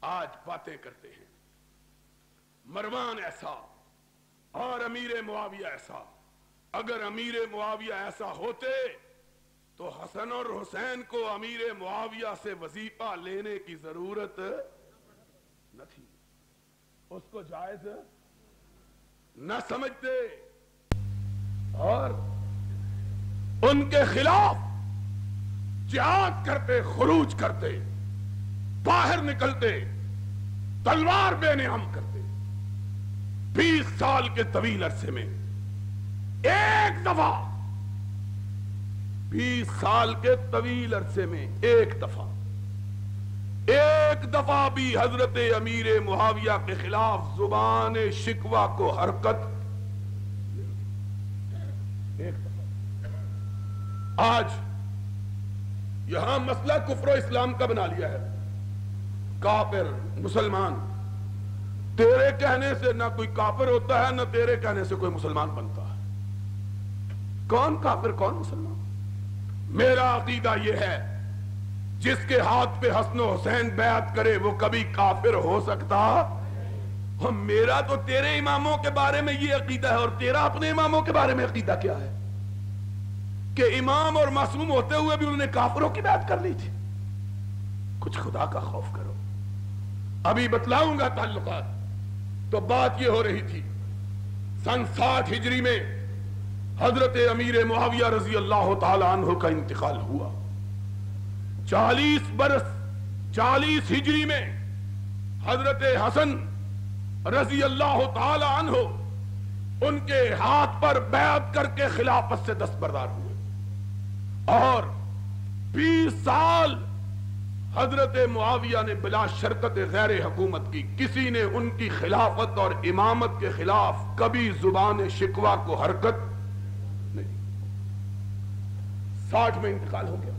آج باتیں کرتے ہیں مروان ایسا اور امیر معاویہ ایسا۔ اگر امیر معاویہ ایسا ہوتے تو حسن اور حسین کو امیر معاویہ سے وظیفہ لینے کی ضرورت نہ تھی، اس کو جائز نہ سمجھتے، اور ان کے خلاف جہاد کرتے، خروج کرتے، باہر نکلتے، تلوار بے نعم کرتے۔ 20 سال کے طویل عرصے میں ایک دفعہ، 20 سال کے طویل عرصے میں ایک دفعہ بھی حضرت امیر معاویہ کے خلاف زبان شکوہ کو حرکت، ایک دفعہ۔ آج یہاں مسئلہ کفر و اسلام کا بنا لیا ہے۔ کافر مسلمان، تیرے کہنے سے نہ کوئی کافر ہوتا ہے، نہ تیرے کہنے سے کوئی مسلمان بنتا ہے۔ کون کافر کون مسلمان؟ میرا عقیدہ یہ ہے جس کے ہاتھ پہ حسن و حسین بیعت کرے وہ کبھی کافر ہو سکتا؟ اور میرا تو تیرے اماموں کے بارے میں یہ عقیدہ ہے، اور تیرا اپنے اماموں کے بارے میں عقیدہ کیا ہے؟ کہ امام اور معصوم ہوتے ہوئے بھی انہوں نے کافروں کی بیعت کر لی تھی۔ کچھ خدا کا خوف کرو۔ ابھی بتلاؤں گا تعلقات۔ تو بات یہ ہو رہی تھی سن 60 ہجری میں حضرت امیر معاویہ رضی اللہ تعالی عنہ کا انتقال ہوا۔ 40 برس 40 ہجری میں حضرت حسن رضی اللہ تعالی عنہ ان کے ہاتھ پر بیعت کر کے خلافت سے دستبردار ہوئے، اور 20 سال حضرت معاویہ نے بلا شرکت غیر حکومت کی۔ کسی نے ان کی خلافت اور امامت کے خلاف کبھی زبان شکوہ کو حرکت نہیں۔ 60 میں انتقال ہو گیا۔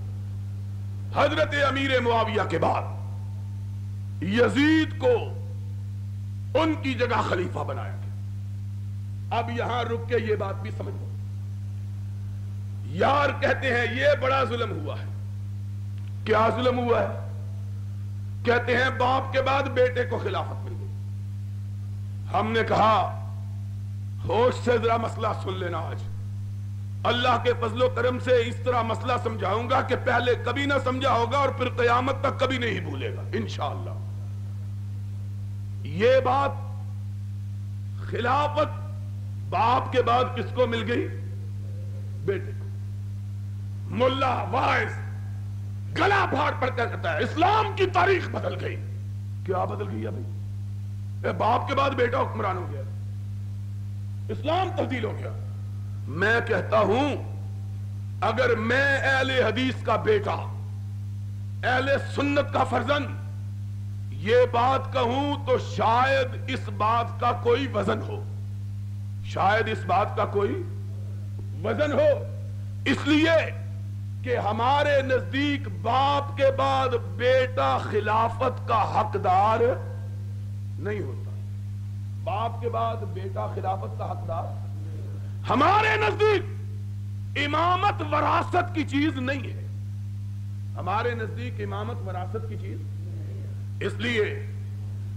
حضرت امیر معاویہ کے بعد یزید کو ان کی جگہ خلیفہ بنایا گیا۔ اب یہاں رک کے یہ بات بھی سمجھ لو، یار کہتے ہیں یہ بڑا ظلم ہوا ہے۔ کیا ظلم ہوا ہے؟ کہتے ہیں باپ کے بعد بیٹے کو خلافت مل گئی۔ ہم نے کہا ہوش سے ذرا مسئلہ سن لینا، آج اللہ کے فضل و کرم سے اس طرح مسئلہ سمجھاؤں گا کہ پہلے کبھی نہ سمجھا ہوگا اور پھر قیامت تک کبھی نہیں بھولے گا انشاءاللہ۔ یہ بات خلافت باپ کے بعد کس کو مل گئی؟ بیٹے کو۔ ملا وائز گلا پھاڑ پڑ کر کہتا ہے اسلام کی تاریخ بدل گئی۔ کیا بدل گئی ابھی؟ باپ کے بعد بیٹا حکمران ہو گیا، اسلام تبدیل ہو گیا۔ میں کہتا ہوں اگر میں اہل حدیث کا بیٹا، اہل سنت کا فرزند یہ بات کہوں تو شاید اس بات کا کوئی وزن ہو، شاید اس بات کا کوئی وزن ہو، اس لیے کہ ہمارے نزدیک باپ کے بعد بیٹا خلافت کا حقدار نہیں ہوتا۔ باپ کے بعد بیٹا خلافت کا حقدار، ہمارے نزدیک امامت وراثت کی چیز نہیں ہے، ہمارے نزدیک امامت وراثت کی چیز، اس لیے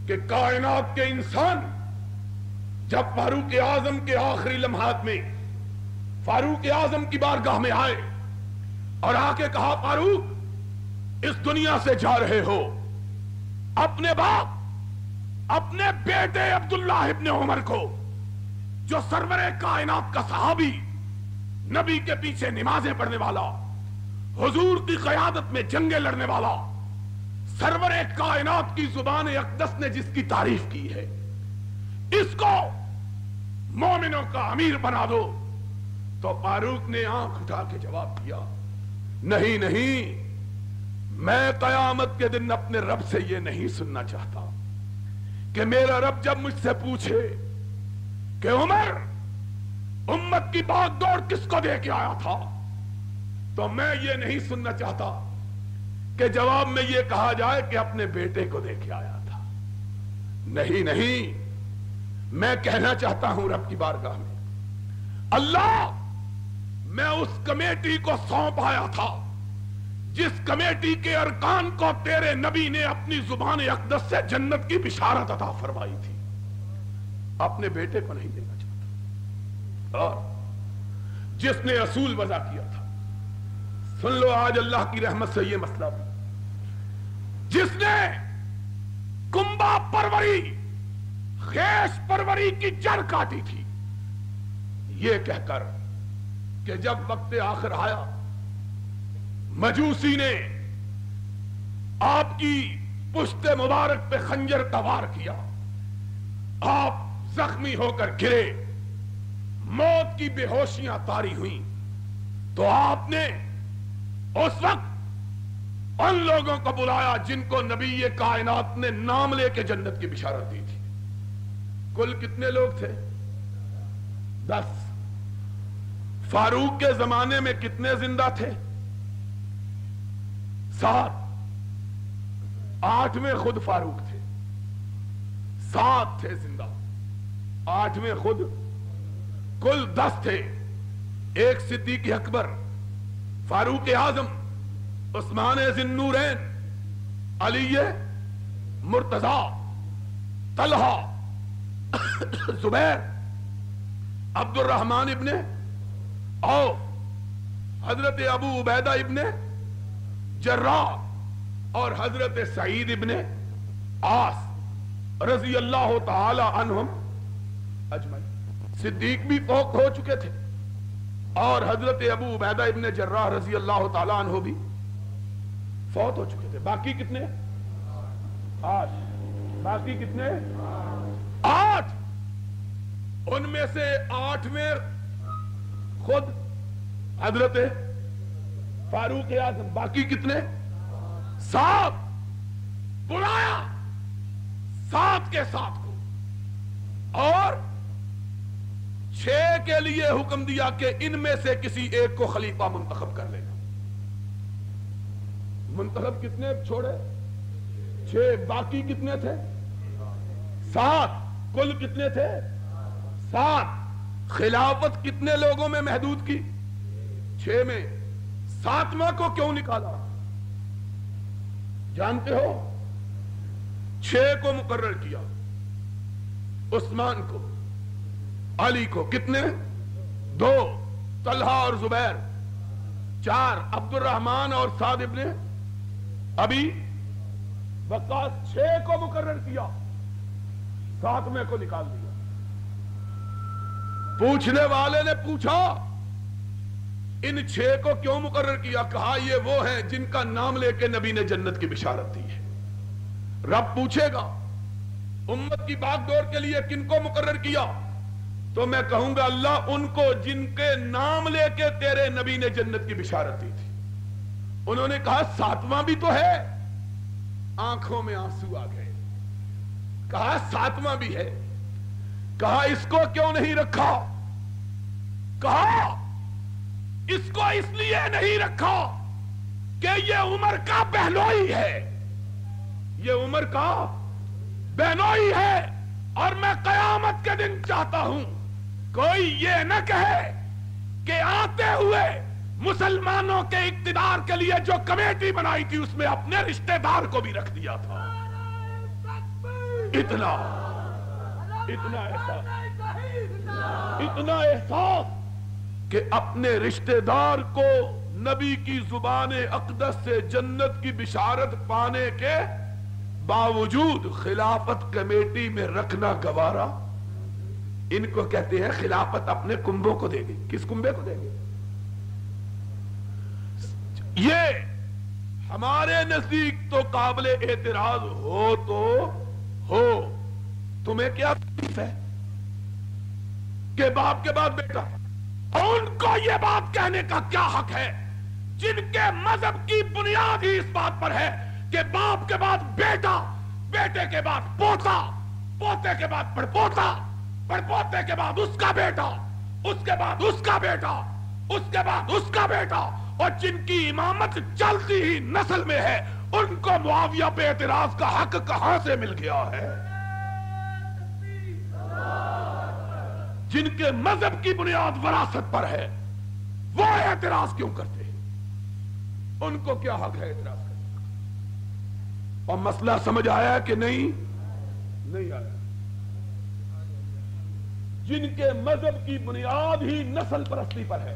کہ کائنات کے انسان جب فاروق اعظم کے آخری لمحات میں فاروق اعظم کی بارگاہ میں آئے اور آ کے کہا فاروق اس دنیا سے جا رہے ہو، اپنے باپ اپنے بیٹے عبداللہ ابن عمر کو جو سرور کائنات کا صحابی، نبی کے پیچھے نمازیں پڑھنے والا، حضور کی قیادت میں جنگیں لڑنے والا، سرور کائنات کی زبان اقدس نے جس کی تعریف کی ہے، اس کو مومنوں کا امیر بنا دو۔ تو فاروق نے آنکھ اٹھا کے جواب دیا نہیں نہیں، میں قیامت کے دن اپنے رب سے یہ نہیں سننا چاہتا کہ میرا رب جب مجھ سے پوچھے کہ عمر امت کی بھاگ دوڑ کس کو دے کے آیا تھا، تو میں یہ نہیں سننا چاہتا کہ جواب میں یہ کہا جائے کہ اپنے بیٹے کو دے کے آیا تھا۔ نہیں نہیں، میں کہنا چاہتا ہوں رب کی بارگاہ میں، اللہ میں اس کمیٹی کو سونپ آیا تھا جس کمیٹی کے ارکان کو تیرے نبی نے اپنی زبان اقدس سے جنت کی بشارت عطا فرمائی تھی، اپنے بیٹے کو نہیں دینا چاہتا۔ اور جس نے اصول وضع کیا تھا، سن لو آج اللہ کی رحمت سے یہ مسئلہ بھی، جس نے کنبا پروری، خیش پروری کی جڑ کاٹی تھی، یہ کہہ کر کہ جب وقت آخر آیا مجوسی نے آپ کی پشت مبارک پہ خنجر کا وار کیا، آپ زخمی ہو کر گرے، موت کی بے ہوشیاں طاری ہوئیں، تو آپ نے اس وقت ان لوگوں کو بلایا جن کو نبی کائنات نے نام لے کے جنت کی بشارت دی تھی۔ کل کتنے لوگ تھے؟ 10۔ فاروق کے زمانے میں کتنے زندہ تھے؟ 7۔ 8 میں خود فاروق تھے، 7 تھے زندہ، 8 میں خود، کل 10 تھے۔ ایک صدیق اکبر، فاروق اعظم، عثمان ذی النورین، علی مرتضی، طلحہ، زبیر، عبد الرحمن ابن عوف، حضرت ابو عبیدہ ابن جراح اور حضرت سعید ابن عاص رضی اللہ تعالی عنہم اجمعین۔ صدیق بھی فوت ہو چکے تھے اور حضرت ابو عبیدہ ابن جراح رضی اللہ تعالی عنہ بھی فوت ہو چکے تھے۔ باقی کتنے؟ 8۔ باقی کتنے؟ 8۔ ان میں سے 8 میں خود حضرت فاروق اعظم، باقی کتنے؟ 7۔ بلایا 7 کے 7 کو اور 6 کے لیے حکم دیا کہ ان میں سے کسی ایک کو خلیفہ منتخب کر لینا۔ منتخب کتنے چھوڑے؟ 6. باقی کتنے تھے؟ 7. کل کتنے تھے؟ 7. خلافت کتنے لوگوں میں محدود کی؟ 6 میں. 7واں کو کیوں نکالا جانتے ہو؟ 6 کو مقرر کیا، عثمان کو، علی کو، کتنے؟ 2. طلحہ اور زبیر. 4. عبد الرحمن اور سعد ابن ابی وقاص. 6 کو مقرر کیا، 7ویں کو نکال دیا. پوچھنے والے نے پوچھا ان 6 کو کیوں مقرر کیا؟ کہا یہ وہ ہیں جن کا نام لے کے نبی نے جنت کی بشارت دی ہے. رب پوچھے گا امت کی باغ ڈور کے لیے کن کو مقرر کیا؟ تو میں کہوں گا اللہ ان کو جن کے نام لے کے تیرے نبی نے جنت کی بشارت دی تھی. انہوں نے کہا 7واں بھی تو ہے. آنکھوں میں آنسو آ گئے. کہا 7واں بھی ہے. کہا اس کو کیوں نہیں رکھا؟ کہا اس کو اس لیے نہیں رکھا کہ یہ عمر کا بہنوئی ہے. یہ عمر کا بہنوئی ہے اور میں قیامت کے دن چاہتا ہوں کوئی یہ نہ کہے کہ آتے ہوئے مسلمانوں کے اقتدار کے لیے جو کمیٹی بنائی تھی اس میں اپنے رشتہ دار کو بھی رکھ دیا تھا. اتنا احساس کہ اپنے رشتہ دار کو نبی کی زبان اقدس سے جنت کی بشارت پانے کے باوجود خلافت کمیٹی میں رکھنا گوارا. ان کو کہتے ہیں خلافت اپنے کنبوں کو دے گی. کس کنبے کو دے گی؟ یہ ہمارے نزدیک تو قابل اعتراض ہو تو ہو. تمہیں کیا تکلیف ہے کہ باپ کے بعد بیٹا؟ ان کو یہ بات کہنے کا کیا حق ہے جن کے مذہب کی بنیاد ہی اس بات پر ہے کہ باپ کے بعد بیٹا، بیٹے کے بعد پوتا، پوتے کے بعد پڑپوتا، پڑپوتے کے بعد اس کا بیٹا، اس کے بعد اس کا بیٹا، اس کے بعد اس کا بیٹا، اور جن کی امامت چلتی ہی نسل میں ہے ان کو معاویہ پہ اعتراض کا حق کہاں سے مل گیا ہے؟ جن کے مذہب کی بنیاد وراثت پر ہے وہ اعتراض کیوں کرتے ہیں؟ ان کو کیا حق ہے اعتراض کرنے کا؟ اور مسئلہ سمجھ آیا کہ نہیں آیا؟ جن کے مذہب کی بنیاد ہی نسل پرستی پر ہے،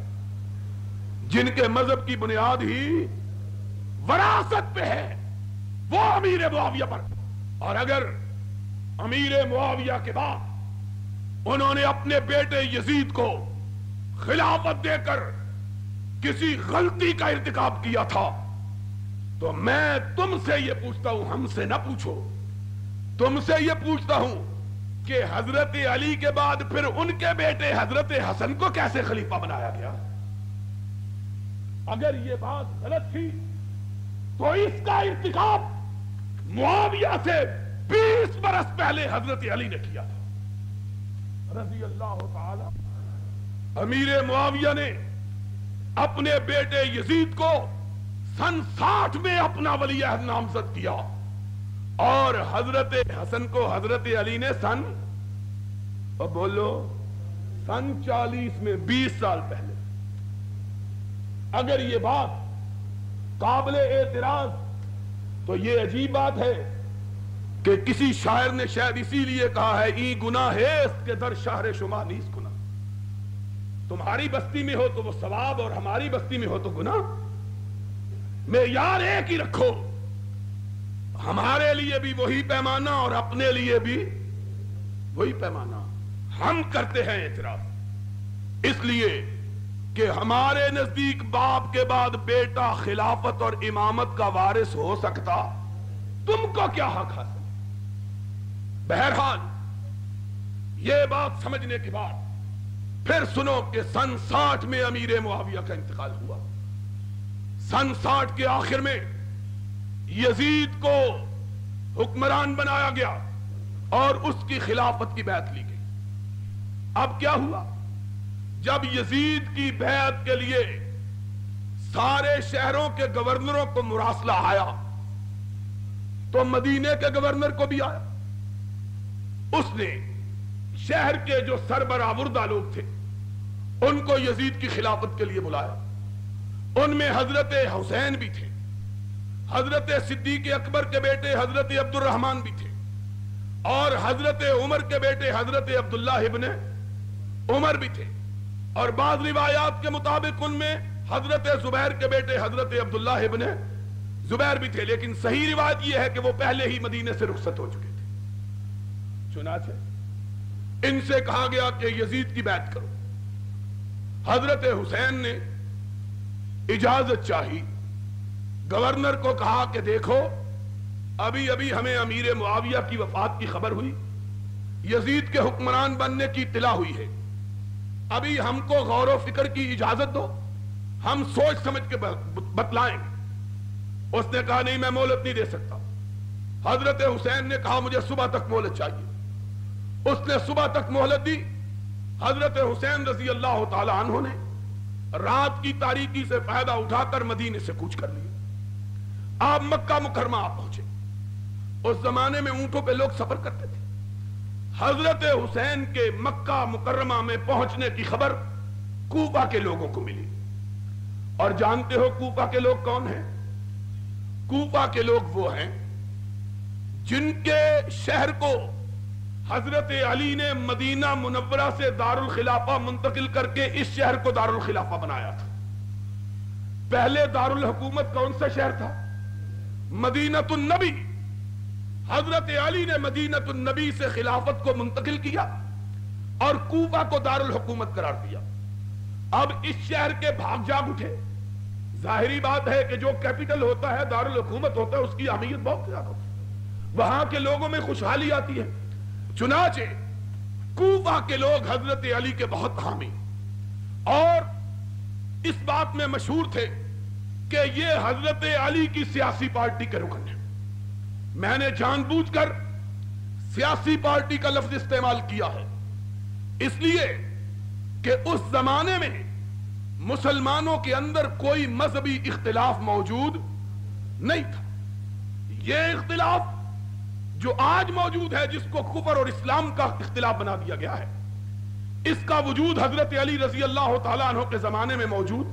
جن کے مذہب کی بنیاد ہی وراثت پہ ہے، وہ امیر معاویہ پر. اور اگر امیر معاویہ کے بعد انہوں نے اپنے بیٹے یزید کو خلافت دے کر کسی غلطی کا ارتکاب کیا تھا تو میں تم سے یہ پوچھتا ہوں، ہم سے نہ پوچھو، تم سے یہ پوچھتا ہوں کہ حضرت علی کے بعد پھر ان کے بیٹے حضرت حسن کو کیسے خلیفہ بنایا گیا؟ اگر یہ بات غلط تھی تو اس کا ارتکاب معاویہ سے 20 برس پہلے حضرت علی نے کیا تھا رضی اللہ تعالی. امیر معاویہ نے اپنے بیٹے یزید کو سن 60 میں اپنا ولی عہد نامزد کیا اور حضرت حسن کو حضرت علی نے سن 40 میں 20 سال پہلے. اگر یہ بات قابل اعتراض تو یہ عجیب بات ہے کہ کسی شاعر نے شاید اسی لیے کہا ہے ای گناہ ہے اس کے در شہر شما نیز گناہ. تمہاری بستی میں ہو تو وہ ثواب اور ہماری بستی میں ہو تو گناہ. معیار ایک ہی رکھو، ہمارے لیے بھی وہی پیمانہ اور اپنے لیے بھی وہی پیمانہ. ہم کرتے ہیں اعتراض اس لیے کہ ہمارے نزدیک باپ کے بعد بیٹا خلافت اور امامت کا وارث ہو سکتا. تم کو کیا حق حاصل؟ بہرحال یہ بات سمجھنے کے بعد پھر سنو کہ سن 60 میں امیر معاویہ کا انتقال ہوا. سن 60 کے آخر میں یزید کو حکمران بنایا گیا اور اس کی خلافت کی بیعت لی گئی. اب کیا ہوا؟ جب یزید کی بیعت کے لیے سارے شہروں کے گورنروں کو مراسلہ آیا تو مدینے کے گورنر کو بھی آیا. اس نے شہر کے جو سربراہ لوگ تھے ان کو یزید کی خلافت کے لیے بلایا. ان میں حضرت حسین بھی تھے, حضرت صدیق اکبر کے بیٹے حضرت عبد الرحمن بھی تھے, اور حضرت عمر کے بیٹے حضرت عبداللہ ابن عمر بھی تھے, اور بعض روایات کے مطابق ان میں حضرت زبیر کے بیٹے حضرت عبداللہ ابن زبیر بھی تھے. لیکن صحیح روایت یہ ہے کہ وہ پہلے ہی مدینے سے رخصت ہو چکے تھے. چنانچہ ان سے کہا گیا کہ یزید کی بیعت کرو. حضرت حسین نے اجازت چاہی, گورنر کو کہا کہ دیکھو ابھی ابھی ہمیں امیر معاویہ کی وفات کی خبر ہوئی, یزید کے حکمران بننے کی اطلاع ہوئی ہے, ابھی ہم کو غور و فکر کی اجازت دو, ہم سوچ سمجھ کے بتلائیں. اس نے کہا نہیں, میں مہلت نہیں دے سکتا. حضرت حسین نے کہا مجھے صبح تک مہلت چاہیے. اس نے صبح تک مہلت دی. حضرت حسین رضی اللہ تعالی عنہ نے رات کی تاریکی سے فائدہ اٹھا کر مدینے سے کوچ کر لیا. آپ مکہ مکرمہ آپ پہنچے. اس زمانے میں اونٹوں پہ لوگ سفر کرتے تھے. حضرت حسین کے مکہ مکرمہ میں پہنچنے کی خبر کوفہ کے لوگوں کو ملی. اور جانتے ہو کوفہ کے لوگ کون ہیں؟ کوفہ کے لوگ وہ ہیں جن کے شہر کو حضرت علی نے مدینہ منورہ سے دارالخلافہ منتقل کر کے اس شہر کو دارالخلافہ بنایا تھا. پہلے دارالحکومت کون سا شہر تھا؟ مدینۃ النبی. حضرت علی نے مدینۃ النبی سے خلافت کو منتقل کیا اور کوفہ کو دارالحکومت قرار دیا. اب اس شہر کے بھاگ جاگ اٹھے. ظاہری بات ہے کہ جو کیپٹل ہوتا ہے, دارالحکومت ہوتا ہے, اس کی اہمیت بہت زیادہ ہوتی ہے, وہاں کے لوگوں میں خوشحالی آتی ہے. چنانچہ کوفہ کے لوگ حضرت علی کے بہت حامی اور اس بات میں مشہور تھے کہ یہ حضرت علی کی سیاسی پارٹی کے رکن ہیں. میں نے جان بوجھ کر سیاسی پارٹی کا لفظ استعمال کیا ہے اس لیے کہ اس زمانے میں مسلمانوں کے اندر کوئی مذہبی اختلاف موجود نہیں تھا. یہ اختلاف جو آج موجود ہے, جس کو کفر اور اسلام کا اختلاف بنا دیا گیا ہے, اس کا وجود حضرت علی رضی اللہ تعالیٰ عنہ کے زمانے میں موجود.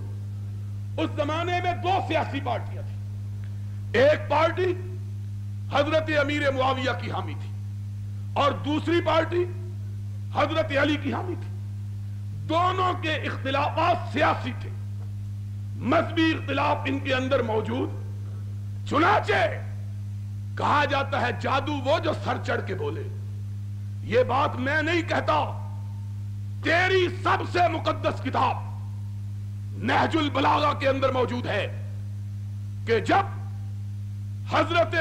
اس زمانے میں دو سیاسی پارٹیاں تھیں. ایک پارٹی حضرت امیر معاویہ کی حامی تھی اور دوسری پارٹی حضرت علی کی حامی تھی. دونوں کے اختلافات سیاسی تھے, مذہبی اختلاف ان کے اندر موجود. چنانچہ کہا جاتا ہے جادو وہ جو سر چڑھ کے بولے. یہ بات میں نہیں کہتا, تیری سب سے مقدس کتاب نہج البلاغہ کے اندر موجود ہے کہ جب حضرت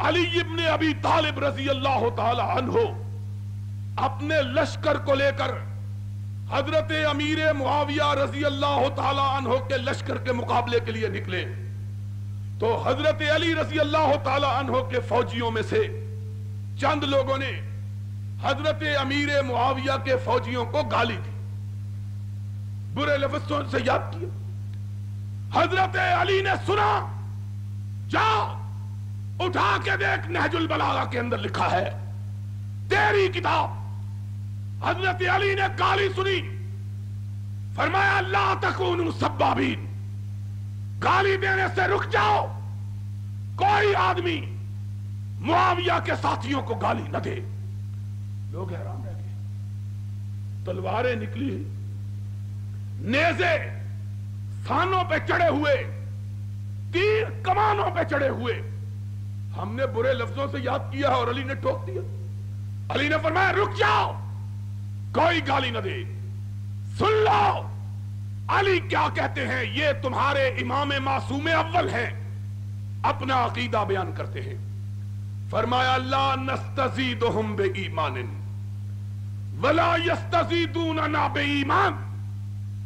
علی ابن ابی طالب رضی اللہ تعالی عنہ اپنے لشکر کو لے کر حضرت امیر معاویہ رضی اللہ تعالی عنہ کے لشکر کے مقابلے کے لیے نکلے تو حضرت علی رضی اللہ تعالی عنہ کے فوجیوں میں سے چند لوگوں نے حضرت امیر معاویہ کے فوجیوں کو گالی دی, برے لفظوں سے یاد کیا. حضرت علی نے سنا, جا اٹھا کے دیکھ نہج البلاغہ کے اندر لکھا ہے تیری کتاب. حضرت علی نے گالی سنی, فرمایا لا تکونوا سبابین, گالی دینے سے رک جاؤ, کوئی آدمی معاویہ کے ساتھیوں کو گالی نہ دے. لوگ حیران رہ گئے. تلواریں نکلی, نیزے سانوں پہ چڑھے ہوئے, تیر کمانوں پہ چڑھے ہوئے. ہم نے برے لفظوں سے یاد کیا اور علی نے ٹوک دیا. علی نے فرمایا رک جاؤ, کوئی گالی نہ دے. سن لو علی کیا کہتے ہیں, یہ تمہارے امام معصوم اول ہیں, اپنا عقیدہ بیان کرتے ہیں. فرمایا لا نستزیدہم بے ایمان ولا یستزیدوننا بے ایمان.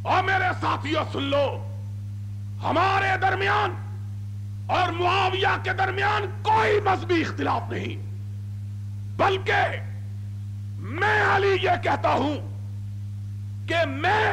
اور میرے ساتھیوں سن لو, ہمارے درمیان اور معاویہ کے درمیان کوئی مذہبی اختلاف نہیں, بلکہ میں علی یہ کہتا ہوں کہ میں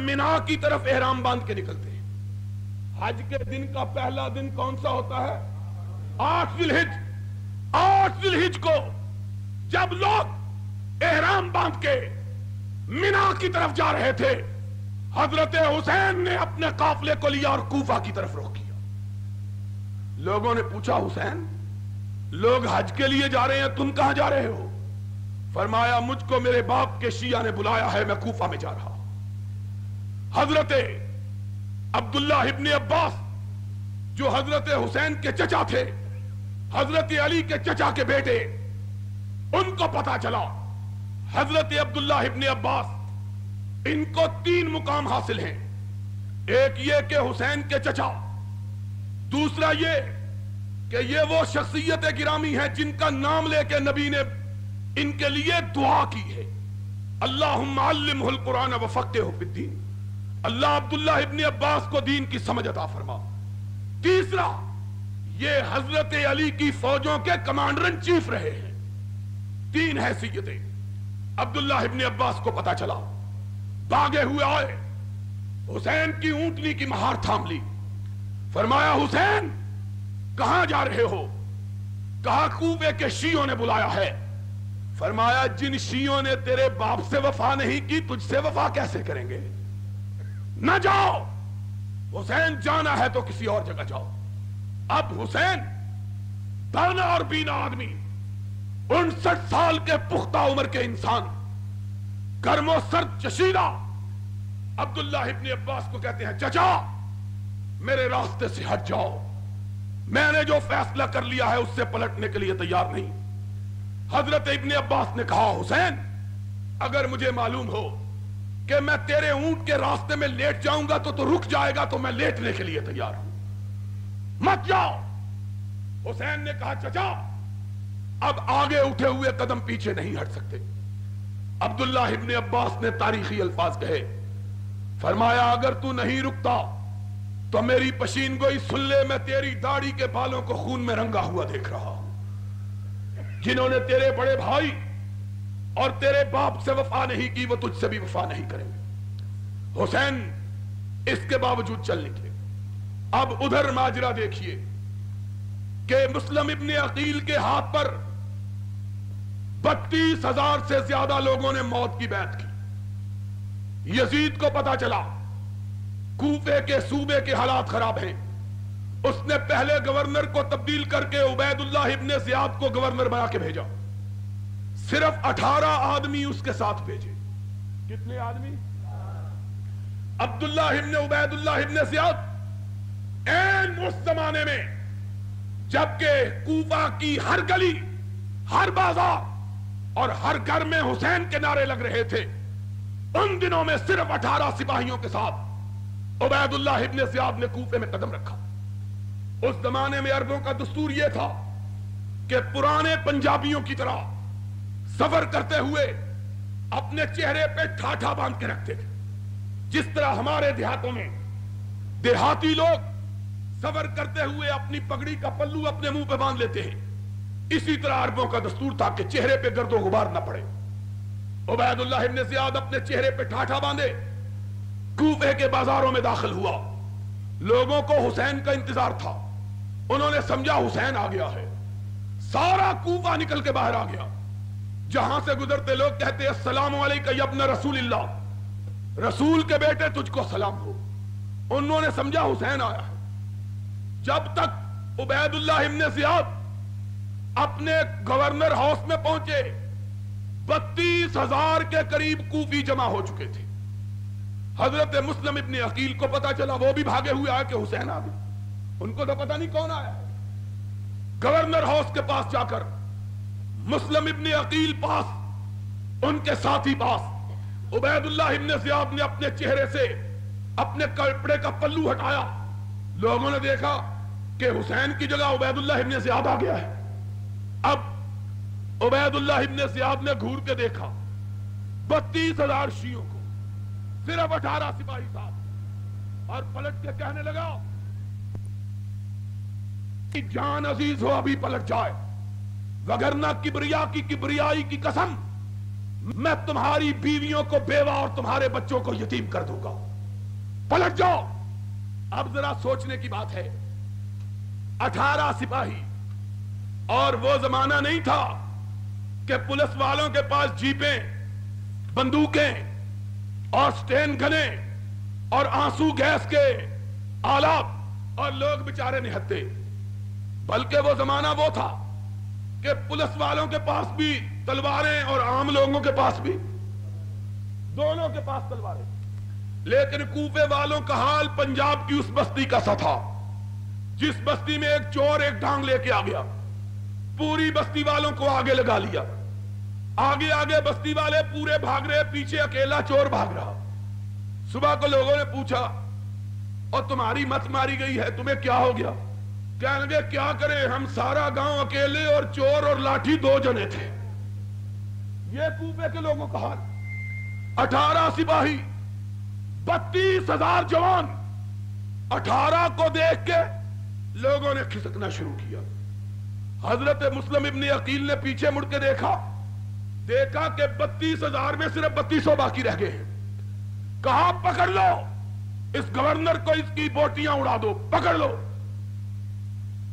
مینا کی طرف احرام باندھ کے نکلتے ہیں. حج کے دن کا پہلا دن کون سا ہوتا ہے؟ 8 ذی الحج. 8 ذی الحج کو جب لوگ احرام باندھ کے مینا کی طرف جا رہے تھے، حضرت حسین نے اپنے قافلے کو لیا اور کوفہ کی طرف رخ کیا. لوگوں نے پوچھا حسین لوگ حج کے لیے جا رہے ہیں، تم کہاں جا رہے ہو؟ فرمایا مجھ کو میرے باپ کے شیعہ نے بلایا ہے، میں کوفہ میں جا رہا ہوں. حضرت عبداللہ ابن عباس جو حضرت حسین کے چچا تھے، حضرت علی کے چچا کے بیٹے، ان کو پتا چلا حضرت عبداللہ ابن عباس ان کو 3 مقام حاصل ہیں. ایک یہ کہ حسین کے چچا، دوسرا یہ کہ یہ وہ شخصیت گرامی ہے جن کا نام لے کے نبی نے ان کے لیے دعا کی ہے، اللہم علمہ القرآن وفقہہ فی الدین. اللہ عبداللہ ابن عباس کو دین کی سمجھ عطا فرما. تیسرا یہ حضرت علی کی فوجوں کے کمانڈر ان چیف رہے ہیں. 3 حیثیتیں. عبداللہ ابن عباس کو پتا چلا، بھاگے ہوئے آئے، حسین کی اونٹنی کی مہار تھام لی. فرمایا حسین کہاں جا رہے ہو؟ کہا کوفے کے شیعوں نے بلایا ہے. فرمایا جن شیعوں نے تیرے باپ سے وفا نہیں کی تجھ سے وفا کیسے کریں گے؟ نہ جاؤ. حسین جانا ہے تو کسی اور جگہ جاؤ. اب حسین دانا اور بینا آدمی، 59 سال کے پختہ عمر کے انسان، گرم و سرد چشیدہ، عبداللہ ابن عباس کو کہتے ہیں چچا میرے راستے سے ہٹ جاؤ، میں نے جو فیصلہ کر لیا ہے اس سے پلٹنے کے لیے تیار نہیں. حضرت ابن عباس نے کہا حسین اگر مجھے معلوم ہو کہ میں تیرے اونٹ کے راستے میں لیٹ جاؤں گا تو رک جائے گا تو میں لیٹنے کے لیے تیار ہوں، مت جاؤ. حسین نے کہا چچا اب آگے اٹھے ہوئے قدم پیچھے نہیں ہٹ سکتے. عبداللہ ابن عباس نے تاریخی الفاظ کہے. فرمایا اگر تو نہیں رکتا تو میری پشین گوئی سن لے، میں تیری داڑھی کے بالوں کو خون میں رنگا ہوا دیکھ رہا ہوں. جنہوں نے تیرے بڑے بھائی اور تیرے باپ سے وفا نہیں کی وہ تجھ سے بھی وفا نہیں کریں گے. حسین اس کے باوجود چل نکلے. اب ادھر ماجرا دیکھیے کہ مسلم ابن عقیل کے ہاتھ پر 32,000 سے زیادہ لوگوں نے موت کی بیعت کی. یزید کو پتا چلا کوفے کے صوبے کے حالات خراب ہیں. اس نے پہلے گورنر کو تبدیل کر کے عبید اللہ ابن زیاد کو گورنر بنا کے بھیجا. صرف 18 آدمی اس کے ساتھ بھیجے. کتنے آدمی؟ عبداللہ ابن عبید اللہ ابن زیاد این اس زمانے میں جبکہ کوفہ کی ہر گلی، ہر بازار اور ہر گھر میں حسین کے نعرے لگ رہے تھے، ان دنوں میں صرف 18 سپاہیوں کے ساتھ عبید اللہ ابن زیاد نے کوفے میں قدم رکھا. اس زمانے میں عربوں کا دستور یہ تھا کہ پرانے پنجابیوں کی طرح سفر کرتے ہوئے اپنے چہرے پہ ٹھاٹھا باندھ کے رکھتے تھے. جس طرح ہمارے دیہاتوں میں دیہاتی لوگ سفر کرتے ہوئے اپنی پگڑی کا پلو اپنے منہ پہ باندھ لیتے ہیں، اسی طرح عربوں کا دستور تھا کہ چہرے پہ گرد و غبار نہ پڑے. عبید اللہ ابن زیاد اپنے چہرے پہ ٹھاٹھا باندھے کوفے کے بازاروں میں داخل ہوا. لوگوں کو حسین کا انتظار تھا. انہوں نے سمجھا حسین آ گیا ہے. سارا کوفہ نکل کے باہر آ گیا. جہاں سے گزرتے لوگ کہتے السلام علیکم یا ابن رسول اللہ، رسول کے بیٹے تجھ کو سلام ہو. انہوں نے سمجھا حسین آیا ہے. جب تک عبید اللہ ابن زیاد اپنے گورنر ہاؤس میں پہنچے 32,000 کے قریب کوفی جمع ہو چکے تھے. حضرت مسلم ابن عقیل کو پتا چلا، وہ بھی بھاگے ہوئے آئے کہ حسین آ گئے. ان کو تو پتا نہیں کون آیا. گورنر ہاؤس کے پاس جا کر مسلم ابن عقیل پاس، ان کے ساتھی پاس عبید اللہ ابن زیاد نے اپنے چہرے سے اپنے کپڑے کا پلو ہٹایا. لوگوں نے دیکھا کہ حسین کی جگہ عبید اللہ ابن زیاد آ گیا ہے. اب عبید اللہ ابن زیاد نے گھور کے دیکھا 32,000 شیعوں کو، صرف 18 سپاہی صاحب، اور پلٹ کے کہنے لگا جان عزیز ہو ابھی پلٹ جائے، وگرنہ کبریا کی کبریائی کی قسم میں تمہاری بیویوں کو بیوہ اور تمہارے بچوں کو یتیم کر دوں گا. پلٹ جاؤ. اب ذرا سوچنے کی بات ہے, 18 سپاہی, اور وہ زمانہ نہیں تھا کہ پولیس والوں کے پاس جیپیں, بندوقیں اور سٹین گنیں اور آنسو گیس کے آلات اور لوگ بیچارے نہتے, بلکہ وہ زمانہ وہ تھا کہ پولیس والوں کے پاس بھی تلواریں اور عام لوگوں کے پاس بھی, دونوں کے پاس تلواریں. لیکن کوفے والوں کا حال پنجاب کی اس بستی کا سا تھا جس بستی میں ایک چور ایک ڈانگ لے کے آ گیا, پوری بستی والوں کو آگے لگا لیا. آگے آگے بستی والے پورے بھاگ رہے, پیچھے اکیلا چور بھاگ رہا. صبح کو لوگوں نے پوچھا, اور تمہاری مت ماری گئی ہے, تمہیں کیا ہو گیا؟ کہنے لگے کیا کریں, ہم سارا گاؤں اکیلے اور چور اور لاٹھی 2 جنے تھے. یہ کوفے کے لوگوں کا حال. 18 سپاہی, 32,000 جوان. 18 کو دیکھ کے لوگوں نے کھسکنا شروع کیا. حضرت مسلم ابن عقیل نے پیچھے مڑ کے دیکھا کہ 32,000 میں صرف 3200 باقی رہ گئے ہیں. کہا پکڑ لو اس گورنر کو, اس کی بوٹیاں اڑا دو, پکڑ لو.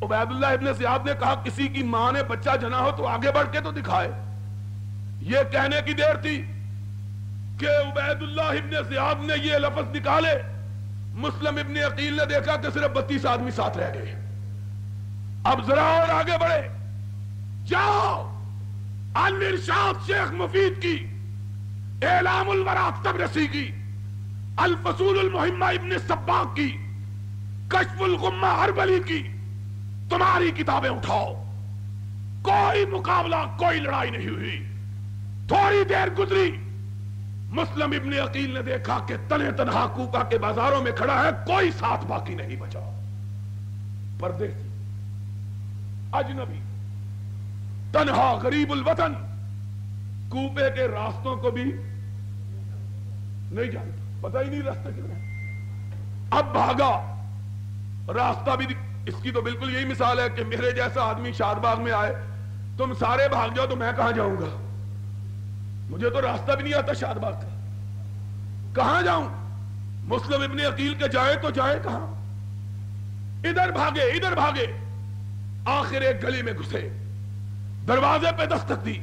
عبید اللہ ابن زیاد نے کہا کسی کی ماں نے بچہ جنا ہو تو آگے بڑھ کے تو دکھائے. یہ کہنے کی دیر تھی کہ عبید اللہ ابن زیاد نے یہ لفظ نکالے, مسلم ابن عقیل نے دیکھا کہ صرف 32 آدمی ساتھ رہ گئے. اب ذرا اور آگے بڑھے, جاؤ الارشاد شیخ مفید کی, اعلام الورا تبرسی کی, الفصول المہمہ ابن سباق کی, کشف الغمہ اربلی کی, تمہاری کتابیں اٹھاؤ. کوئی مقابلہ, کوئی لڑائی نہیں ہوئی. تھوڑی دیر گزری, مسلم ابن عقیل نے دیکھا کہ تنہ تنہا کوفہ کے بازاروں میں کھڑا ہے, کوئی ساتھ باقی نہیں بچا. پردیسی, اجنبی, تنہا, غریب الوطن, کوفے کے راستوں کو بھی نہیں جانتا, پتہ ہی نہیں راستہ کدھر ہے. اب بھاگا, راستہ بھی اس کی تو بالکل یہی مثال ہے کہ میرے جیسا آدمی شاد باغ میں آئے, تم سارے بھاگ جاؤ تو میں کہاں جاؤں گا؟ مجھے تو راستہ بھی نہیں آتا شاد باغ کا, کہاں جاؤں؟ مسلم ابن عقیل کے جائے تو جائے کہاں؟ ادھر بھاگے ادھر بھاگے, آخر ایک گلی میں گھسے, دروازے پہ دستک دی.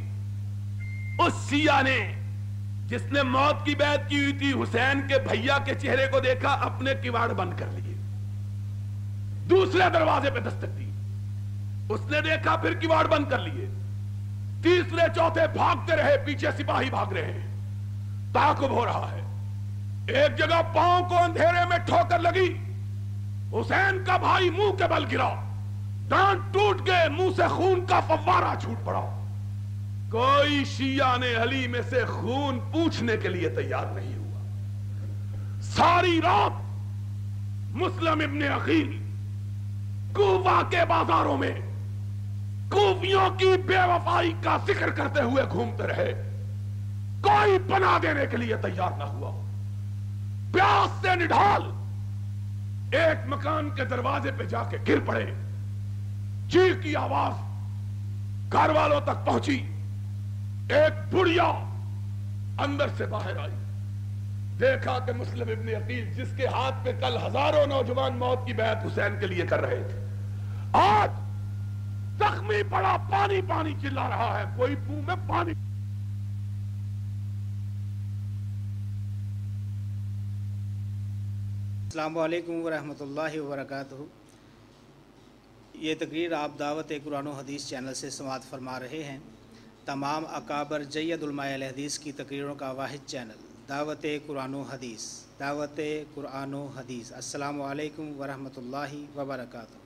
اس شیعہ نے جس نے موت کی بیعت کی ہوئی تھی, حسین کے بھیا کے چہرے کو دیکھا, اپنے کواڑ بند کر لیے. دوسرے دروازے پہ دستک دی, اس نے دیکھا, پھر کواڑ بند کر لیے. تیسرے چوتھے بھاگتے رہے, پیچھے سپاہی بھاگ رہے ہیں. تعاقب ہو رہا ہے. ایک جگہ پاؤں کو اندھیرے میں ٹھوکر لگی, حسین کا بھائی منہ کے بل گرا, دانت ٹوٹ گئے, منہ سے خون کا فوارہ چھوٹ پڑا. کوئی شیعہ نے علی میں سے خون پوچھنے کے لیے تیار نہیں ہوا. ساری رات مسلم ابن عقیل کوفہ کے بازاروں میں کوفیوں کی بے وفائی کا ذکر کرتے ہوئے گھومتے رہے, کوئی پناہ دینے کے لیے تیار نہ ہوا. پیاس سے نڈھال ایک مکان کے دروازے پہ جا کے گر پڑے. چیخ کی آواز گھر والوں تک پہنچی. ایک بڑھیا اندر سے باہر آئی, دیکھا کہ مسلم ابن عقیل جس کے ہاتھ پہ کل ہزاروں نوجوان موت کی بیعت حسین کے لیے کر رہے تھے, آج زخمی پڑا, پانی پانی چلا رہا ہے, کوئی منہ میں پانی. السلام علیکم ورحمۃ اللہ وبرکاتہ. یہ تقریر آپ دعوت قرآن و حدیث چینل سے سماعت فرما رہے ہیں. تمام اکابر جید علماء اہل حدیث کی تقریروں کا واحد چینل دعوت قرآن و حدیث. دعوت قرآن و حدیث. السلام علیکم ورحمۃ اللہ وبرکاتہ.